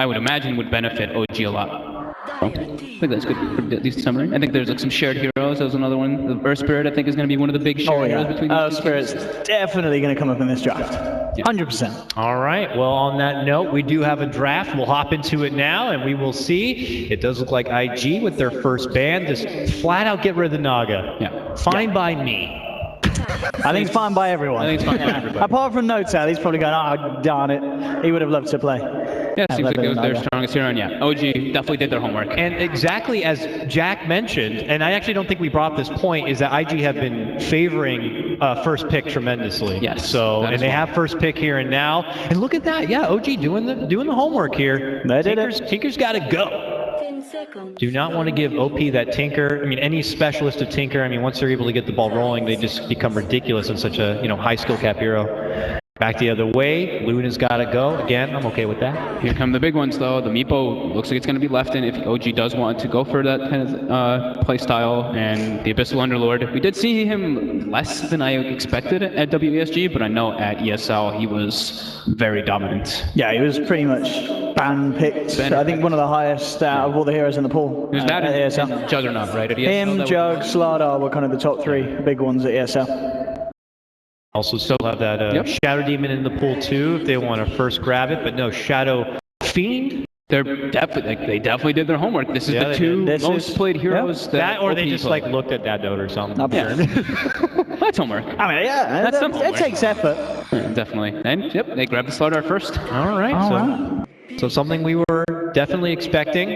I would imagine would benefit OG a lot. So, I think that's good for decent summary. I think there's like some shared heroes. There's another one. The Earth Spirit, I think, is going to be one of the big shared heroes between these two Spirit's definitely going to come up in this draft. 100%. All right. Well, on that note, we do have a draft. We'll hop into it now, and we will see. It does look like IG with their first ban just flat out get rid of the Naga. Yeah. Fine by me. I think it's fine by everyone. I think it's fine by everybody. Apart from Notel, he's probably going, oh, darn it. He would have loved to play. Yeah, it seems like it was their strongest hero, and yeah, OG definitely did their homework. And exactly as Jack mentioned, and I actually don't think we brought up this point, is that IG have been favoring first pick tremendously. Yes. So, and they have first pick here and now. And look at that, yeah, OG doing the homework here. They did it. Tinker's got to go. Do not want to give OP that Tinker. I mean, any specialist of Tinker, I mean, once they're able to get the ball rolling, they just become ridiculous in such a, high skill cap hero. Back the other way, Luna's got to go. Again, I'm okay with that. Here come the big ones, though. The Meepo looks like it's going to be left in if OG does want to go for that kind of play style. And the Abyssal Underlord, we did see him less than I expected at WESG, but I know at ESL he was very dominant. Yeah, he was pretty much ban-picked. I think one of the highest of all the heroes in the pool. He was that at and ESL. Juggernaut, right? At ESL, Him, Jug, Slardar were kind of the top three big ones at ESL. Also still have that Shadow Demon in the pool too, if they want to first grab it, but no, Shadow Fiend? They definitely did their homework. This is the two most played heroes that or they just like looked at that note or something. That's homework. I mean, yeah, it takes effort. Yeah, definitely. And they grabbed the Slardar first. All right. So something we were definitely expecting.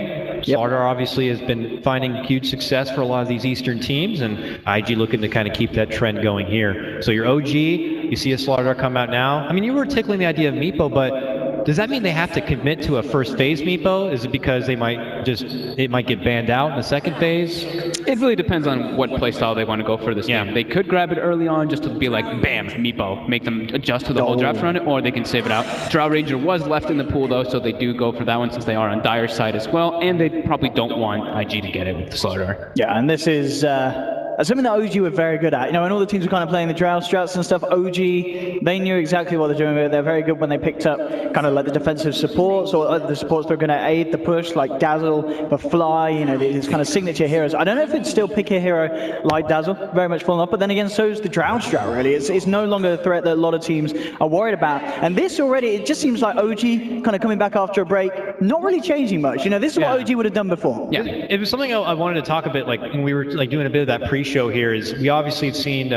Slardar obviously has been finding huge success for a lot of these Eastern teams, and IG looking to kind of keep that trend going here. So your OG, you see a Slardar come out now. I mean, you were tickling the idea of Meepo, but does that mean they have to commit to a first phase Meepo? Is it because it might get banned out in the second phase? It really depends on what playstyle they want to go for this game. They could grab it early on just to be like, bam, Meepo, make them adjust to the whole draft run, or they can save it out. Drow Ranger was left in the pool though, so they do go for that one since they are on Dire's side as well, and they probably don't want IG to get it with the Slardar. Yeah, and this is something that OG were very good at. When all the teams were kind of playing the Drow strats and stuff, OG, they knew exactly what they're doing. They're very good when they picked up kind of like the defensive supports or the supports that are going to aid the push, like Dazzle, the Fly, these kind of signature heroes. I don't know if it's still pick a hero like Dazzle, very much falling off, but then again, so is the Drow strat, really. It's no longer a threat that a lot of teams are worried about. And this already, it just seems like OG kind of coming back after a break, not really changing much. This is what OG would have done before. Yeah, it was something I wanted to talk a bit, like when we were like doing a bit of that pre-show here, is we obviously have seen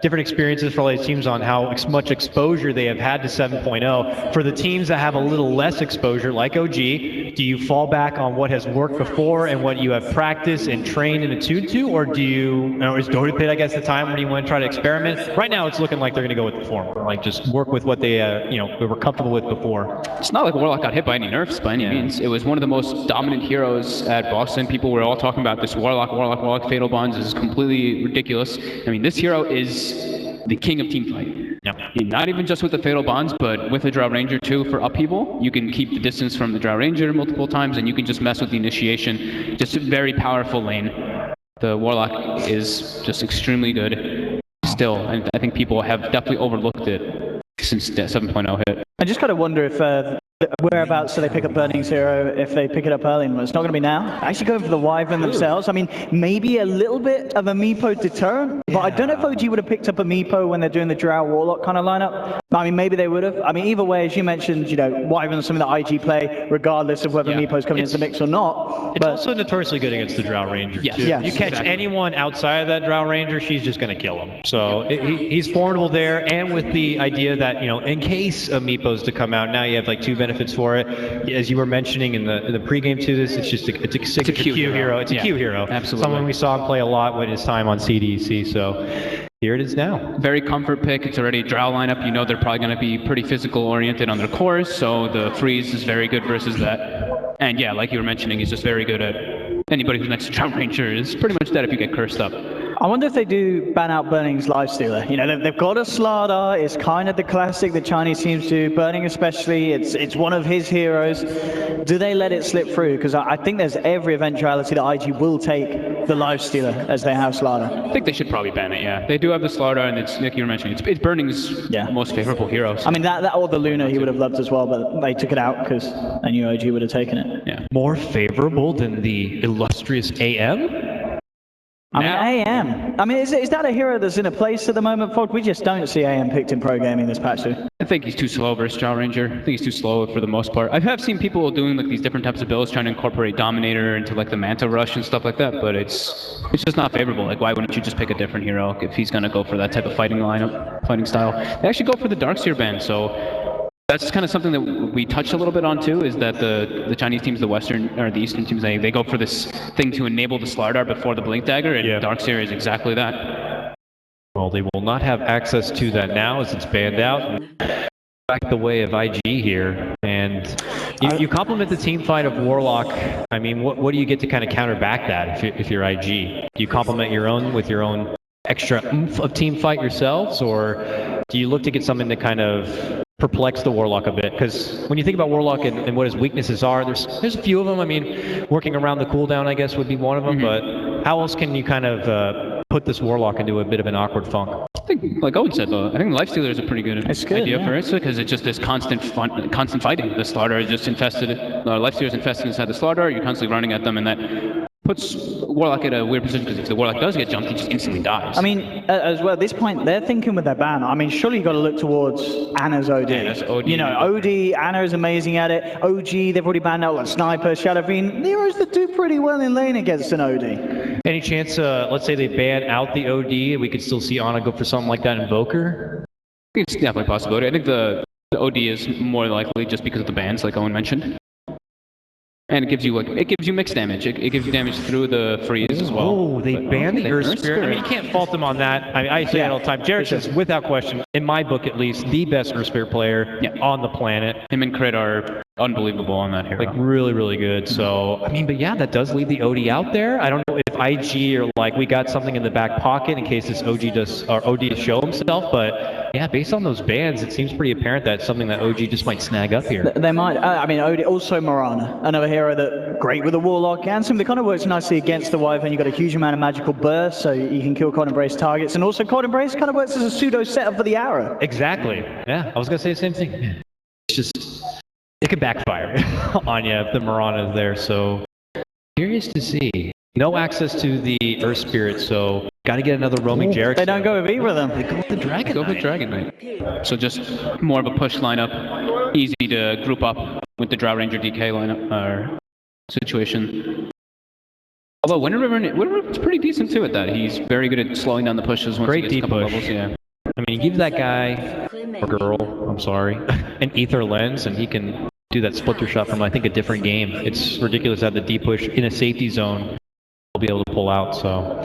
different experiences for all these teams on how much exposure they have had to 7.0. For the teams that have a little less exposure, like OG, do you fall back on what has worked before and what you have practiced and trained and attuned to, or do you, is Dota Pit, I guess, the time when you want to try to experiment? Right now, it's looking like they're going to go with the form, like just work with what they, they were comfortable with before. It's not like Warlock got hit by any nerfs by any means. It was one of the most dominant heroes at Boston. People were all talking about this Warlock, Fatal Bonds is completely ridiculous. I mean, this hero is the king of teamfight. Not even just with the Fatal Bonds, but with the Drow Ranger too for upheaval. You can keep the distance from the Drow Ranger multiple times, and you can just mess with the initiation. Just a very powerful lane. The Warlock is just extremely good still, and I think people have definitely overlooked it since 7.0 hit. I just kind of wonder if whereabouts do they pick up Burning Zero if they pick it up early? It's not going to be now. Actually going for the Wyvern themselves. I mean, maybe a little bit of a Meepo deterrent, but I don't know if OG would have picked up a Meepo when they're doing the Drow Warlock kind of lineup. I mean, maybe they would have. I mean, either way, as you mentioned, Wyvern is something that IG play, regardless of whether Meepo's coming into the mix or not. It's also notoriously good against the Drow Ranger, too. Yes, you catch anyone outside of that Drow Ranger, she's just going to kill him. So he's formidable there, and with the idea that, in case of Meepo's to come out, now you have like two benefits for it. As you were mentioning in the pregame to this, it's just it's a Q hero. It's a Q hero. Absolutely. Someone we saw him play a lot with his time on CDC. So here it is now. Very comfort pick. It's already a Drow lineup. They're probably going to be pretty physical oriented on their cores, so the freeze is very good versus that. And yeah, like you were mentioning, he's just very good at anybody who's next to Drow Ranger is pretty much dead if you get cursed up. I wonder if they do ban out Burning's Lifestealer. You know, they've got a Slardar. It's kind of the classic the Chinese teams do. Burning especially, it's one of his heroes. Do they let it slip through? Because I think there's every eventuality that IG will take the Lifestealer as they have Slardar. I think they should probably ban it, yeah. They do have the Slardar, and it's, like you were mentioning, it's Burning's most favorable hero. So. I mean, that or the Luna he would have loved as well, but they took it out because they knew OG would have taken it. Yeah. More favorable than the illustrious AM? I mean, AM. I mean, is that a hero that's in a place at the moment, Fog? We just don't see AM picked in pro gaming this patch, too. I think he's too slow versus Drow Ranger. I think he's too slow for the most part. I have seen people doing like these different types of builds, trying to incorporate Dominator into like the Manta Rush and stuff like that, but it's just not favorable. Like, why wouldn't you just pick a different hero if he's going to go for that type of fighting style? They actually go for the Darkseer ban, so that's kind of something that we touched a little bit on too, is that the Chinese teams, the Western or the Eastern teams, they go for this thing to enable the Slardar before the Blink Dagger, and Darkseer is exactly that. Well, they will not have access to that now as it's banned out. Back the way of IG here, and you complement the team fight of Warlock. I mean, what do you get to kind of counter back that if you're IG? Do you complement your own with your own extra oomph of team fight yourselves, or do you look to get something to kind of perplex the Warlock a bit? Because when you think about Warlock and what his weaknesses are, there's a few of them. I mean, working around the cooldown, I guess, would be one of them, but how else can you kind of put this Warlock into a bit of an awkward funk? I think, like Owen said, though, I think Lifestealer is a pretty good idea for it, because it's just this constant fighting. The Slardar is just infested. Lifestealer is infested inside the Slardar. You're constantly running at them, and that puts Warlock at a weird position, because if the Warlock does get jumped, he just instantly dies. I mean, as well, at this point, they're thinking with their ban. I mean, surely you've got to look towards Anna's OD. OD. You know, OD, Anna is amazing at it. OG, they've already banned out like Sniper, Shadow Fiend. Heroes that do pretty well in lane against an OD. Any chance, let's say they ban out the OD, and we could still see Anna go for something like that in Invoker? It's definitely a possibility. I think the OD is more likely just because of the bans, like Owen mentioned. And it gives you mixed damage. It gives you damage through the freeze as well. Oh, they banned the Earth Spirit. I mean, you can't fault them on that. I say that all the time. Jarek is, without question, in my book at least, the best Earth Spirit player on the planet. Him and Crit are unbelievable on that hero. Like, really, really good. So, I mean, but yeah, that does leave the OD out there. I don't know if IG or like we got something in the back pocket in case this OD does show himself, but yeah, based on those bans, it seems pretty apparent that it's something that OG just might snag up here. They might. I mean, OD, also Morana, another hero that great with the Warlock and something that kind of works nicely against the Wyvern. You've got a huge amount of magical burst, so you can kill Cold Embrace targets, and also Cold Embrace kind of works as a pseudo setup for the arrow. Exactly. Yeah, I was gonna say the same thing. It's just it could backfire on you if the Morana is there. So curious to see. No access to the Earth Spirit, so got to get another roaming Jarek. They don't go with either of them. They go with the Dragon Knight. Go with Dragon Knight. So just more of a push lineup, easy to group up with the Drow Ranger DK lineup situation. Although Wind River's pretty decent too at that. He's very good at slowing down the pushes once he gets a couple levels. Yeah. I mean, you give that guy or girl, I'm sorry, an Ether Lens, and he can do that splitter shot from I think a different game. It's ridiculous to have the deep push in a safety zone. Will be able to pull out. So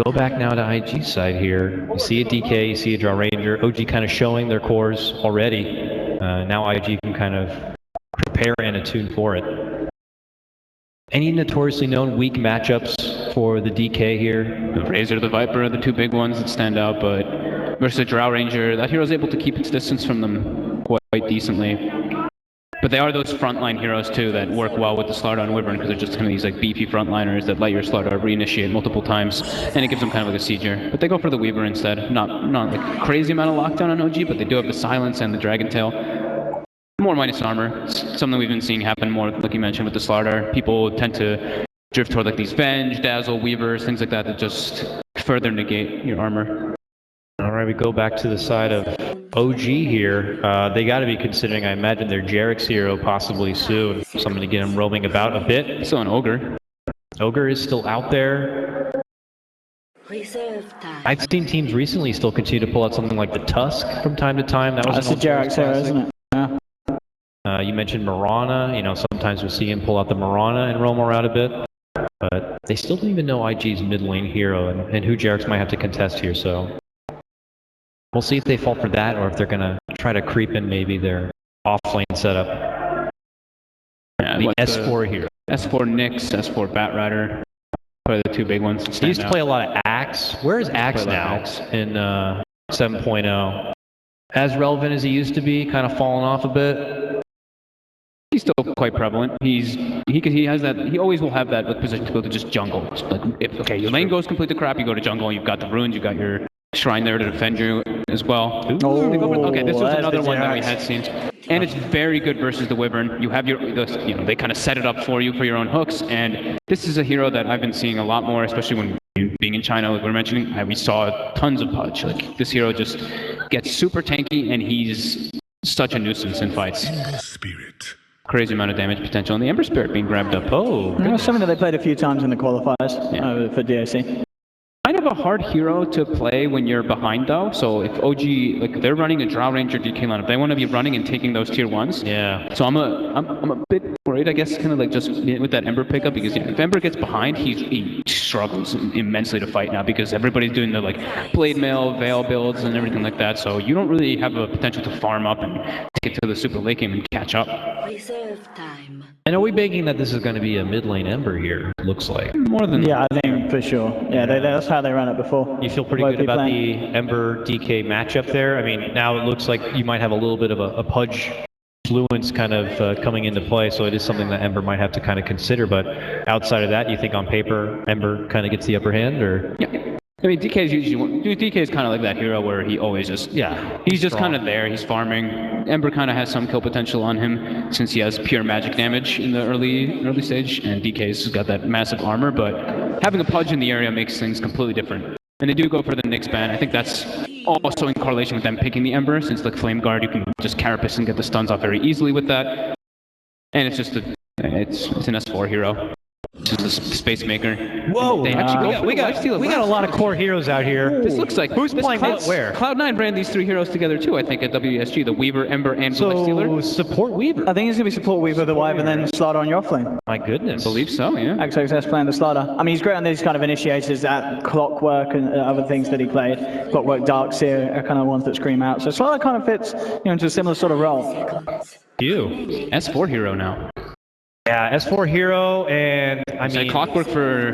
go back now to IG side here. You see a DK, you see a Drow Ranger. OG kind of showing their cores already. Now IG can kind of prepare and attune for it. Any notoriously known weak matchups for the DK here? The Razor, the Viper are the two big ones that stand out, but versus a Drow Ranger, that hero's able to keep its distance from them quite decently. But they are those frontline heroes too that work well with the Slardar and Wyvern, because they're just kind of these like beefy frontliners that let your Slardar reinitiate multiple times, and it gives them kind of like a sieger. But they go for the Weaver instead. Not like crazy amount of lockdown on OG, but they do have the silence and the Dragon Tail. More minus armor. It's something we've been seeing happen more, like you mentioned with the Slardar. People tend to drift toward like these Venge, Dazzle, Weavers, things like that just further negate your armor. All right, we go back to the side of OG here. They got to be considering, I imagine, their Jarek's hero possibly soon. Something to get him roaming about a bit. Still an Ogre. Ogre is still out there. I've seen teams recently still continue to pull out something like the Tusk from time to time. That's the Jarek's hero, isn't it? Yeah. You mentioned Morana. You know, sometimes we'll see him pull out the Morana and roam around a bit. But they still don't even know IG's mid lane hero and who Jarek's might have to contest here, so we'll see if they fall for that or if they're going to try to creep in maybe their off-lane setup. Yeah, the S4 here. S4 Nyx, S4 Batrider. Probably the two big ones. He used to play a lot of Axe. Where is Axe now in 7.0? As relevant as he used to be, kind of fallen off a bit. He's still quite prevalent. He has that. He always will have that position to go to just jungle. Like if your lane goes completely crap, you go to jungle. You've got the runes. You've got your shrine there to defend you as well. Okay, this was another one that we had seen, and it's very good versus the Wyvern. You have they kind of set it up for you for your own hooks, and this is a hero that I've been seeing a lot more, especially when being in China, like we were mentioning. We saw tons of Pudge. Like this hero just gets super tanky, and he's such a nuisance in fights. Spirit. Crazy amount of damage potential, and the Ember Spirit being grabbed up. Something that they played a few times in the qualifiers for DAC. Kind of a hard hero to play when you're behind though. So if OG, like they're running a Drow Ranger DK lineup, they want to be running and taking those tier 1s. Yeah. So I'm a bit worried, I guess, kind of like just with that Ember pickup, because if Ember gets behind, he struggles immensely to fight now because everybody's doing the like Blade Mail, Veil builds and everything like that. So you don't really have a potential to farm up and take it to the super late game and catch up. Reserve time. And are we banking that this is going to be a mid lane Ember here? Looks like. More than Yeah, I think for sure. Yeah, that's how they ran it before. You feel pretty good about the Ember DK matchup there? I mean, now it looks like you might have a little bit of a Pudge influence kind of coming into play, so it is something that Ember might have to kind of consider. But outside of that, you think on paper Ember kind of gets the upper hand, or? Yeah. I mean, DK is kind of like that hero where he always just, he's just kind of there, he's farming. Ember kind of has some kill potential on him since he has pure magic damage in the early stage, and DK's got that massive armor, but having a Pudge in the area makes things completely different. And they do go for the Nyx ban. I think that's also in correlation with them picking the Ember, since like Flame Guard, you can just Carapace and get the stuns off very easily with that. And it's just it's an S4 hero. This is a Space Maker. Whoa! They actually we got a lot of core heroes out here. This looks like who's playing what where? Cloud9 ran these three heroes together too, I think, at WSG, the Weaver, Ember, and So Stealer. support Weaver. I think it's going to be support Weaver, the Wyvern, and then Slaughter on your flame. My goodness. I believe so, yeah. XXS playing the Slaughter. I mean, he's great on these kind of initiators, that Clockwork and other things that he played. Clockwork, Darkseer are kind of ones that scream out. So Slaughter kind of fits into a similar sort of role. You. S4 hero now. Yeah, S4 hero, and I mean Clockwork for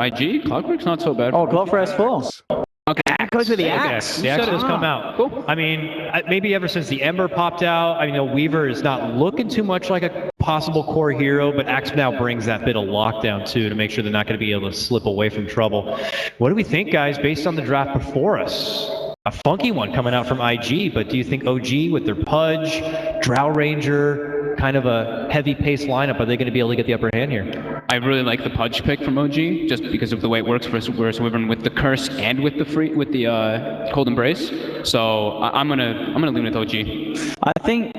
IG? Clockwork's not so bad. Oh, Clock for S4. Okay. It goes with the axe. The axe has come out. Cool. I mean, maybe ever since the Ember popped out, I mean, Weaver is not looking too much like a possible core hero, but Axe now brings that bit of lockdown too to make sure they're not going to be able to slip away from trouble. What do we think, guys, based on the draft before us? A funky one coming out from IG, but do you think OG with their Pudge, Drow Ranger, kind of a heavy-paced lineup, are they going to be able to get the upper hand here? I really like the Pudge pick from OG, just because of the way it works for Wyvern with the Curse and with the Cold Embrace. So I'm gonna lean with OG. I think,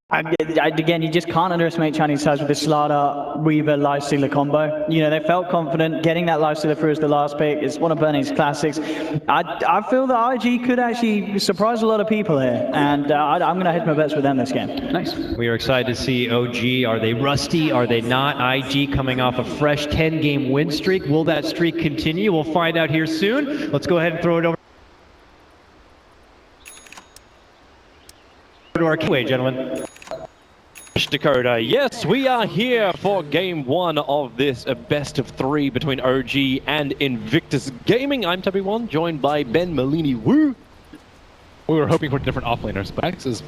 again, you just can't underestimate Chinese sides with the Slaughter, Weaver, Lifestealer combo. You know, they felt confident. Getting that Lifestealer through as the last pick is one of Bernie's classics. I feel that IG could actually surprise a lot of people here, and I'm going to hedge my bets with them this game. Nice. We are excited to see OG. Are they rusty? Are they not? IG coming off a fresh 10-game win streak. Will that streak continue? We'll find out here soon. Let's go ahead and throw it over to our giveaway, gentlemen. Dakota, yes, we are here for game one of this best of three between OG and Invictus Gaming. I'm Tubby1, joined by Ben Malini Woo. We were hoping for different offlaners, but Axe is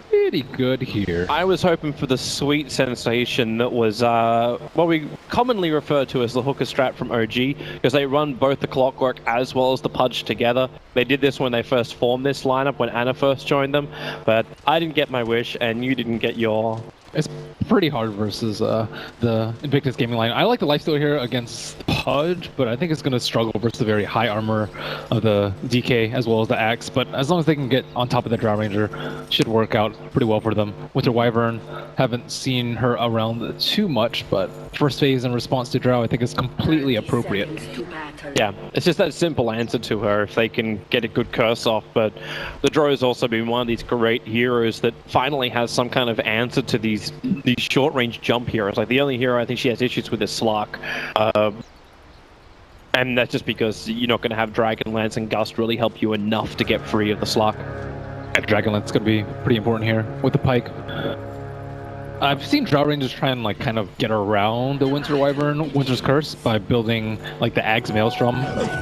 pretty good here. I was hoping for the sweet sensation that was what we commonly refer to as the hooker strat from OG, because they run both the Clockwork as well as the Pudge together. They did this when they first formed this lineup, when Anna first joined them, but I didn't get my wish and you didn't get your... It's pretty hard versus the Invictus Gaming line. I like the lifesteal here against Pudge, but I think it's going to struggle versus the very high armor of the DK as well as the Axe. But as long as they can get on top of the Drow Ranger, should work out pretty well for them. With their Wyvern, haven't seen her around too much, but first phase in response to Drow I think is completely appropriate. Yeah, it's just that simple answer to her if they can get a good curse off. But the Drow has also been one of these great heroes that finally has some kind of answer to these short range jump heroes. Like the only hero I think she has issues with is Slark. And that's just because you're not going to have Dragonlance and Gust really help you enough to get free of the Slark. Dragonlance is going to be pretty important here with the Pike. I've seen Drow Rangers try and like kind of get around the Winter Wyvern, Winter's Curse by building like the Ag's Maelstrom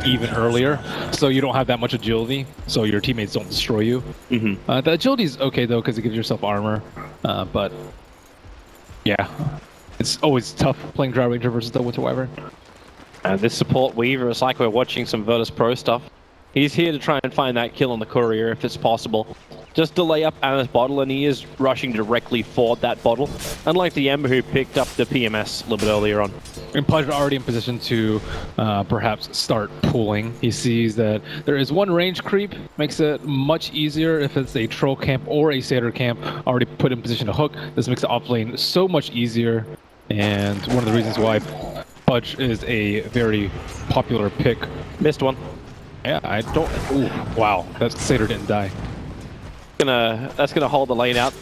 even earlier, so you don't have that much agility, so your teammates don't destroy you. The agility is okay though because it gives yourself armor, but yeah, it's always tough playing Drow Ranger versus the Winter Wyvern. This support Weaver is like we're watching some Virtus Pro stuff. He's here to try and find that kill on the courier if it's possible. Just delay up Anna's bottle, and he is rushing directly for that bottle, unlike the Ember who picked up the PMS a little bit earlier on. And Pudge already in position to perhaps start pulling. He sees that there is one range creep, makes it much easier if it's a troll camp or a satyr camp already put in position to hook. This makes the off lane so much easier, and one of the reasons why Pudge is a very popular pick. Missed one. Yeah, I don't... Ooh, wow, that satyr didn't die. That's gonna hold the lane out.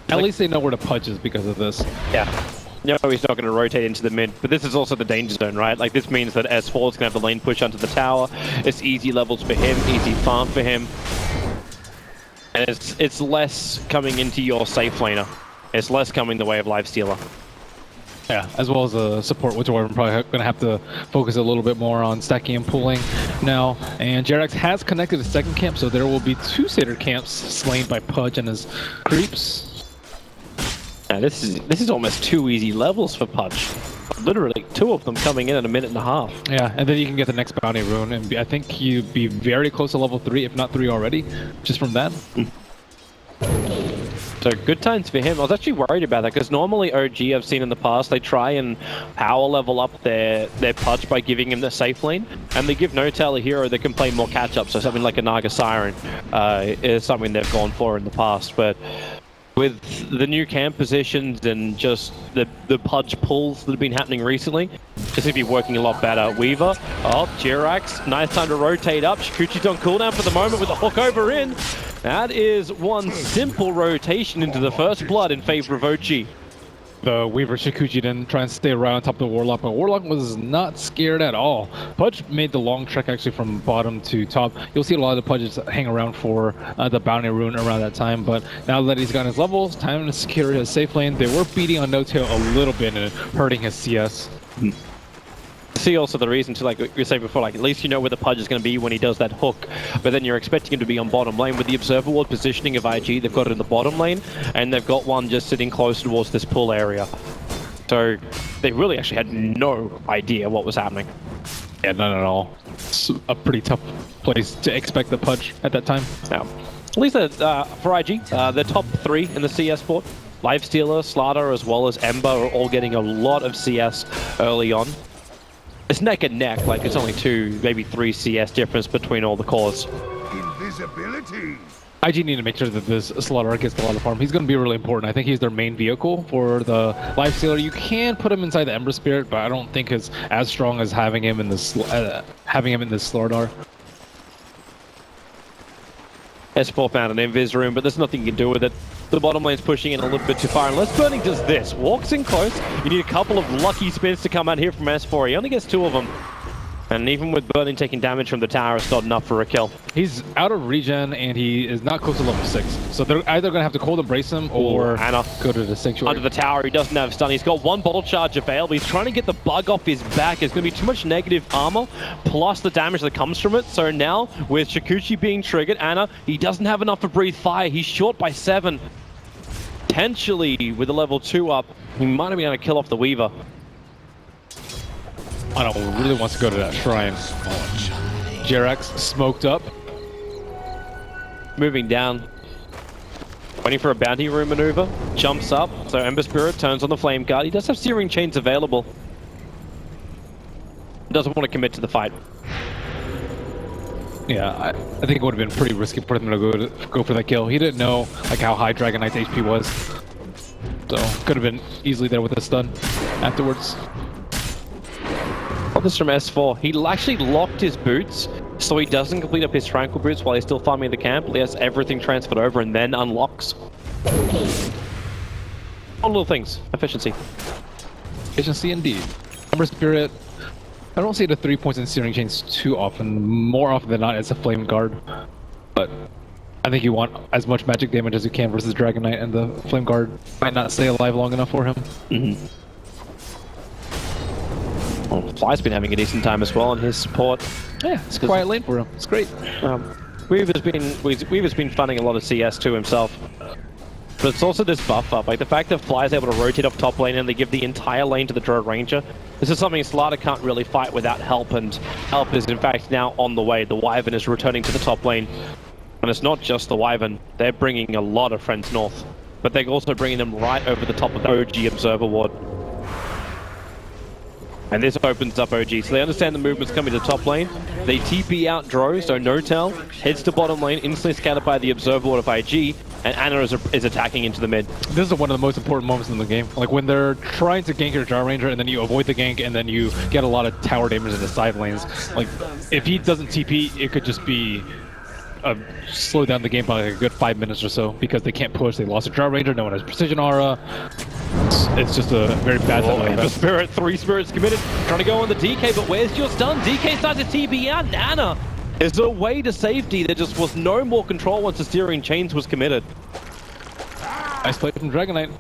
At least they know where the Pudge is because of this. Yeah. No, he's not going to rotate into the mid, but this is also the danger zone, right? Like, this means that S4 is going to have the lane push onto the tower. It's easy levels for him, easy farm for him. And it's less coming into your safe laner. It's less coming the way of Lifestealer. Yeah, as well as a support, which we're probably going to have to focus a little bit more on stacking and pulling now. And Jerax has connected a second camp, so there will be 2 satyr camps slain by Pudge and his creeps. Now, this is almost 2 easy levels for Pudge. Literally 2 of them coming in a minute and a half. Yeah, and then you can get the next bounty rune, and I think you'd be very close to level 3, if not 3 already, just from that. So good times for him. I was actually worried about that because normally OG I've seen in the past, they try and power level up their Pudge by giving him the safe lane, and they give No-Tail a hero that can play more catch-up, so something like a Naga Siren is something they've gone for in the past. But with the new camp positions and just the Pudge pulls that have been happening recently, this seems to be working a lot better. Weaver, Jirax, nice time to rotate up. Shikuchi's on cooldown for the moment with a hook over in. That is one simple rotation into the first blood in favor of OG. The Weaver Shikuchi didn't try and stay around on top of the Warlock, but Warlock was not scared at all. Pudge made the long trek actually from bottom to top. You'll see a lot of the Pudges hang around for the bounty rune around that time, but now that he's got his levels, time to secure his safe lane. They were beating on No-Tail a little bit and hurting his CS. See also the reason to, like you said before, like at least you know where the Pudge is going to be when he does that hook, but then you're expecting him to be on bottom lane. With the Observer Ward positioning of IG, they've got it in the bottom lane, and they've got one just sitting close towards this pull area. So they really actually had no idea what was happening. Yeah, none at all. It's a pretty tough place to expect the Pudge at that time. Now, at least for IG, the top 3 in the CS board, Lifestealer, Slaughter, as well as Ember are all getting a lot of CS early on. It's neck and neck, like it's only 2, maybe 3 CS difference between all the cores. Invisibility. IG need to make sure that this Slaughter gets a lot of farm. He's going to be really important. I think he's their main vehicle for the Lifestealer. You can put him inside the Ember Spirit, but I don't think it's as strong as having him in this Slaughter. S4 found an invis room, but there's nothing you can do with it. The bottom lane's pushing in a little bit too far, unless Burning does this. Walks in close. You need a couple of lucky spins to come out here from S4. He only gets 2 of them. And even with Burning taking damage from the tower, it's not enough for a kill. He's out of regen, and he is not close to level 6. So they're either going to have to cold embrace him or Anna go to the Sanctuary. Under the tower, he doesn't have stun. He's got 1 bottle charge available. He's trying to get the bug off his back. It's going to be too much negative armor, plus the damage that comes from it. So now, with Shikuchi being triggered, Anna, he doesn't have enough to breathe fire. He's short by 7. Potentially, with a level 2 up, he might have been able to kill off the Weaver. Anna really wants to go to that shrine. Jerax smoked up. Moving down. Waiting for a bounty room maneuver. Jumps up. So Ember Spirit turns on the Flame Guard. He does have Searing Chains available. Doesn't want to commit to the fight. Yeah, I think it would have been pretty risky for him to go for that kill. He didn't know like how high Dragon Knight's HP was. So could have been easily there with a stun afterwards. This from S4. He actually locked his boots, so he doesn't complete up his Tranquil boots while he's still farming the camp. He has everything transferred over and then unlocks. All little things. Efficiency. Efficiency indeed. Ember Spirit. I don't see the 3 points in Searing Chains too often. More often than not, it's a Flame Guard. But I think you want as much magic damage as you can versus Dragon Knight, and the Flame Guard might not stay alive long enough for him. Well, Fly's been having a decent time as well on his support. Yeah, it's a quiet lane for him. It's great. Weaver's been funding a lot of CS to himself. But it's also this buff up, like the fact that Fly's able to rotate off top lane and they give the entire lane to the Drow Ranger. This is something Slark can't really fight without help, and help is in fact now on the way. The Wyvern is returning to the top lane. And it's not just the Wyvern, they're bringing a lot of friends north. But they're also bringing them right over the top of the OG Observer Ward. And this opens up OG, so they understand the movement's coming to the top lane. They TP out Drow, so Notel heads to bottom lane, instantly scattered by the Observer Ward of IG, and Ana is attacking into the mid. This is one of the most important moments in the game. Like when they're trying to gank your Drow Ranger and then you avoid the gank and then you get a lot of tower damage in the side lanes. Like if he doesn't TP, it could just be slow down the game by like a good 5 minutes or so because they can't push. They lost a Drow Ranger, no one has precision aura. It's just a very bad time. The Spirit, 3 Spirits committed, trying to go on the DK, but where's your stun? DK starts to TP out, and Ana is away to safety. There just was no more control once the steering chains was committed. Nice play from Dragon Knight.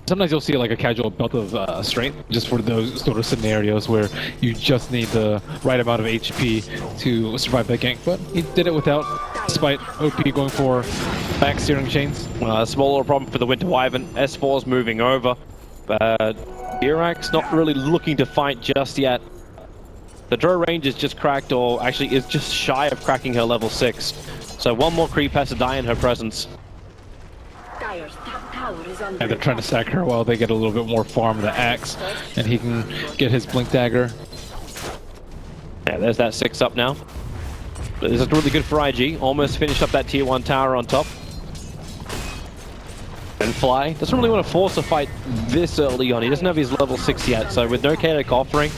Sometimes you'll see like a casual belt of strength just for those sort of scenarios where you just need the right amount of HP to survive that gank, but he did it without, despite OP going for back steering chains. A small little problem for the Winter Wyvern. S4's moving over, but Irak's not really looking to fight just yet. The Drow range is just cracked, or actually is just shy of cracking her level 6. So one more creep has to die in her presence. And they're trying to sack her while they get a little bit more farm of the axe, and he can get his blink dagger. Yeah, there's that 6 up now. But this is really good for IG. Almost finished up that tier 1 tower on top. And Fly doesn't really want to force a fight this early on. He doesn't have his level 6 yet, so with no Chaotic offering,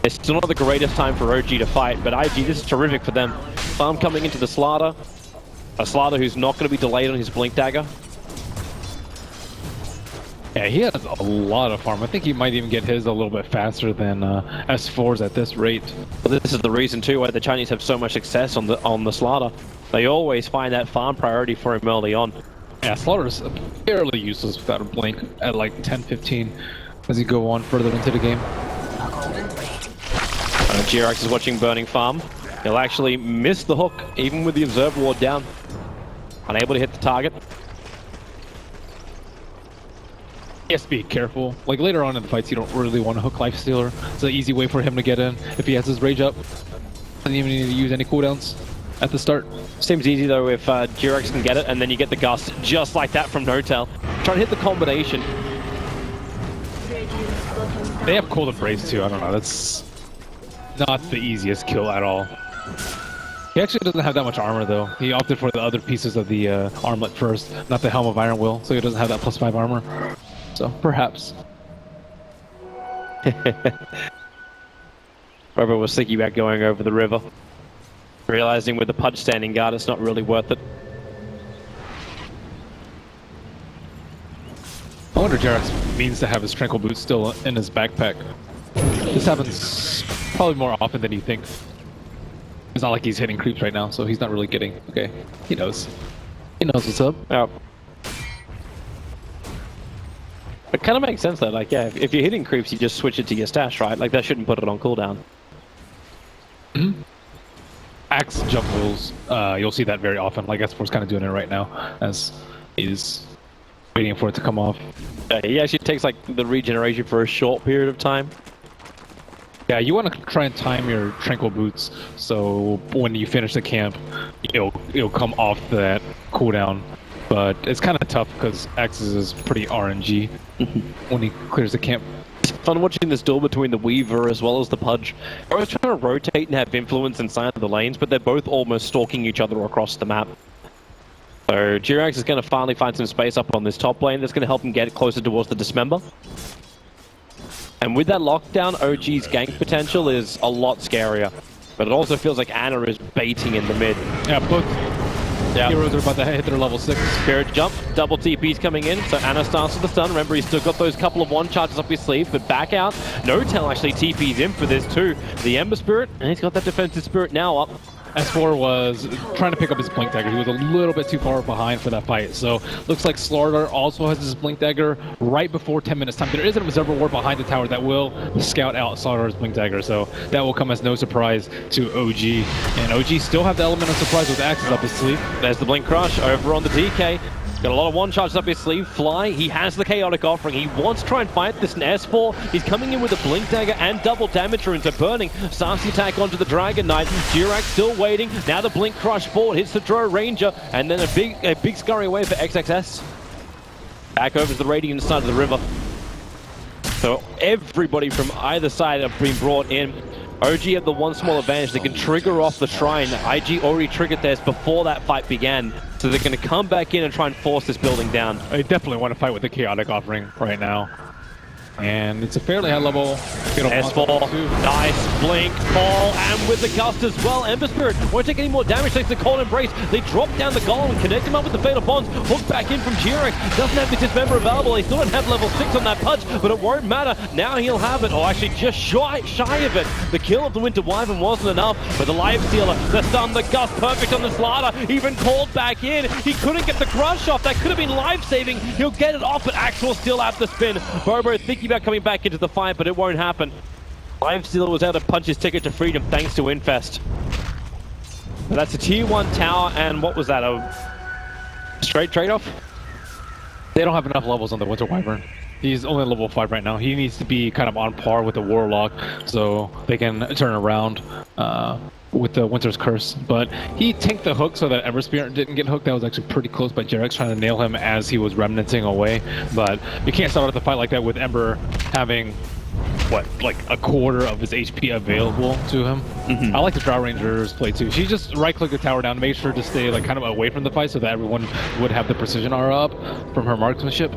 it's still not the greatest time for OG to fight, but IG, this is terrific for them. Farm coming into the Slaughter. A Slaughter who's not going to be delayed on his blink dagger. Yeah, he has a lot of farm. I think he might even get his a little bit faster than S4's at this rate. Well, this is the reason too why the Chinese have so much success on the Slaughter. They always find that farm priority for him early on. Yeah, Slaughter's fairly useless without a blink at like 10-15 as you go on further into the game. Jirax is watching Burning Farm. He'll actually miss the hook even with the Observer Ward down. Unable to hit the target. He has to be careful. Like later on in the fights, you don't really want to hook Lifestealer. It's an easy way for him to get in if he has his rage up. Doesn't even need to use any cooldowns at the start. Seems easy though if Jirax can get it, and then you get the gust just like that from Notel. Trying to hit the combination. They have Cold Embrace too. I don't know. That's not the easiest kill at all. He actually doesn't have that much armor though. He opted for the other pieces of the armlet first, not the Helm of Iron Will, so he doesn't have that +5 armor. So, perhaps. Robert was thinking about going over the river. Realizing with the Pudge standing guard, it's not really worth it. I wonder if Jirax means to have his Tranquil Boots still in his backpack. This happens probably more often than you think. It's not like he's hitting creeps right now, so he's not really getting... Okay, he knows. He knows what's up. Oh. It kind of makes sense though, like yeah, if you're hitting creeps, you just switch it to your stash, right? Like that shouldn't put it on cooldown. Mm-hmm. Axe jump rules, you'll see that very often. Like S4's kind of doing it right now, as he's waiting for it to come off. He actually takes like the regeneration for a short period of time. Yeah, you want to try and time your Tranquil Boots, so when you finish the camp, it'll come off that cooldown. But it's kind of tough because Axis is pretty RNG when he clears the camp. It's fun watching this duel between the Weaver as well as the Pudge. They're both trying to rotate and have influence inside of the lanes, but they're both almost stalking each other across the map. So Jirax is going to finally find some space up on this top lane that's going to help him get closer towards the Dismember. And with that lockdown, OG's gank potential is a lot scarier. But it also feels like Ana is baiting in the mid. Yeah, both heroes are about to hit their level 6. Spirit jump, double TP's coming in, so Ana starts with the stun. Remember, he's still got those couple of one charges up his sleeve, but back out. Notel actually TP's in for this too. The Ember Spirit, and he's got that defensive spirit now up. S4 was trying to pick up his Blink Dagger. He was a little bit too far behind for that fight. So looks like Slark also has his Blink Dagger right before 10 minutes time. There is an Observer Ward behind the tower that will scout out Slark's Blink Dagger. So that will come as no surprise to OG. And OG still have the element of surprise with axes up his sleeve. There's the Blink Crush over on the DK. Got a lot of one-shots up his sleeve. Fly, he has the Chaotic Offering. He wants to try and fight this in S4. He's coming in with a Blink Dagger and double damage rune. So Burning starts the attack onto the Dragon Knight. Durac still waiting. Now the Blink Crush forward hits the Drow Ranger. And then a big scurry away for XXS. Back over to the Radiant side of the river. So everybody from either side have been brought in. OG have the one small advantage. They can trigger off the Shrine. IG already triggered theirs before that fight began. So they're going to come back in and try and force this building down. I definitely want to fight with the Chaotic Offering right now. And it's a fairly high level. S4, nice blink, call, and with the gust as well. Ember Spirit won't take any more damage thanks to the Cold Embrace. They drop down the Golem and connect him up with the Fatal Bonds. Hook back in from Jurek. Doesn't have his Dismember available. They still don't have level 6 on that Pudge, but it won't matter. Now he'll have it, or actually just shy of it. The kill of the Winter Wyvern wasn't enough, but the Life Stealer, the stun, the gust, perfect on the Slider, even called back in. He couldn't get the crush off. That could have been life-saving. He'll get it off, but Axel still at the spin. Bobo thinking about coming back into the fight, but it won't happen. Lifestealer was able to punch his ticket to freedom thanks to Infest. But that's a tier 1 tower, and what was that, a straight trade-off? They don't have enough levels on the Winter Wyvern. He's only level 5 right now. He needs to be kind of on par with the Warlock so they can turn around with the Winter's Curse. But he tanked the hook so that Ember Spirit didn't get hooked. That was actually pretty close by Jarex trying to nail him as he was remnanting away. But you can't start out the fight like that with Ember having, what, like a quarter of his HP available to him. I like the Drow Ranger's play too. She just right-click the tower down, make sure to stay like kind of away from the fight so that everyone would have the precision aura up from her marksmanship.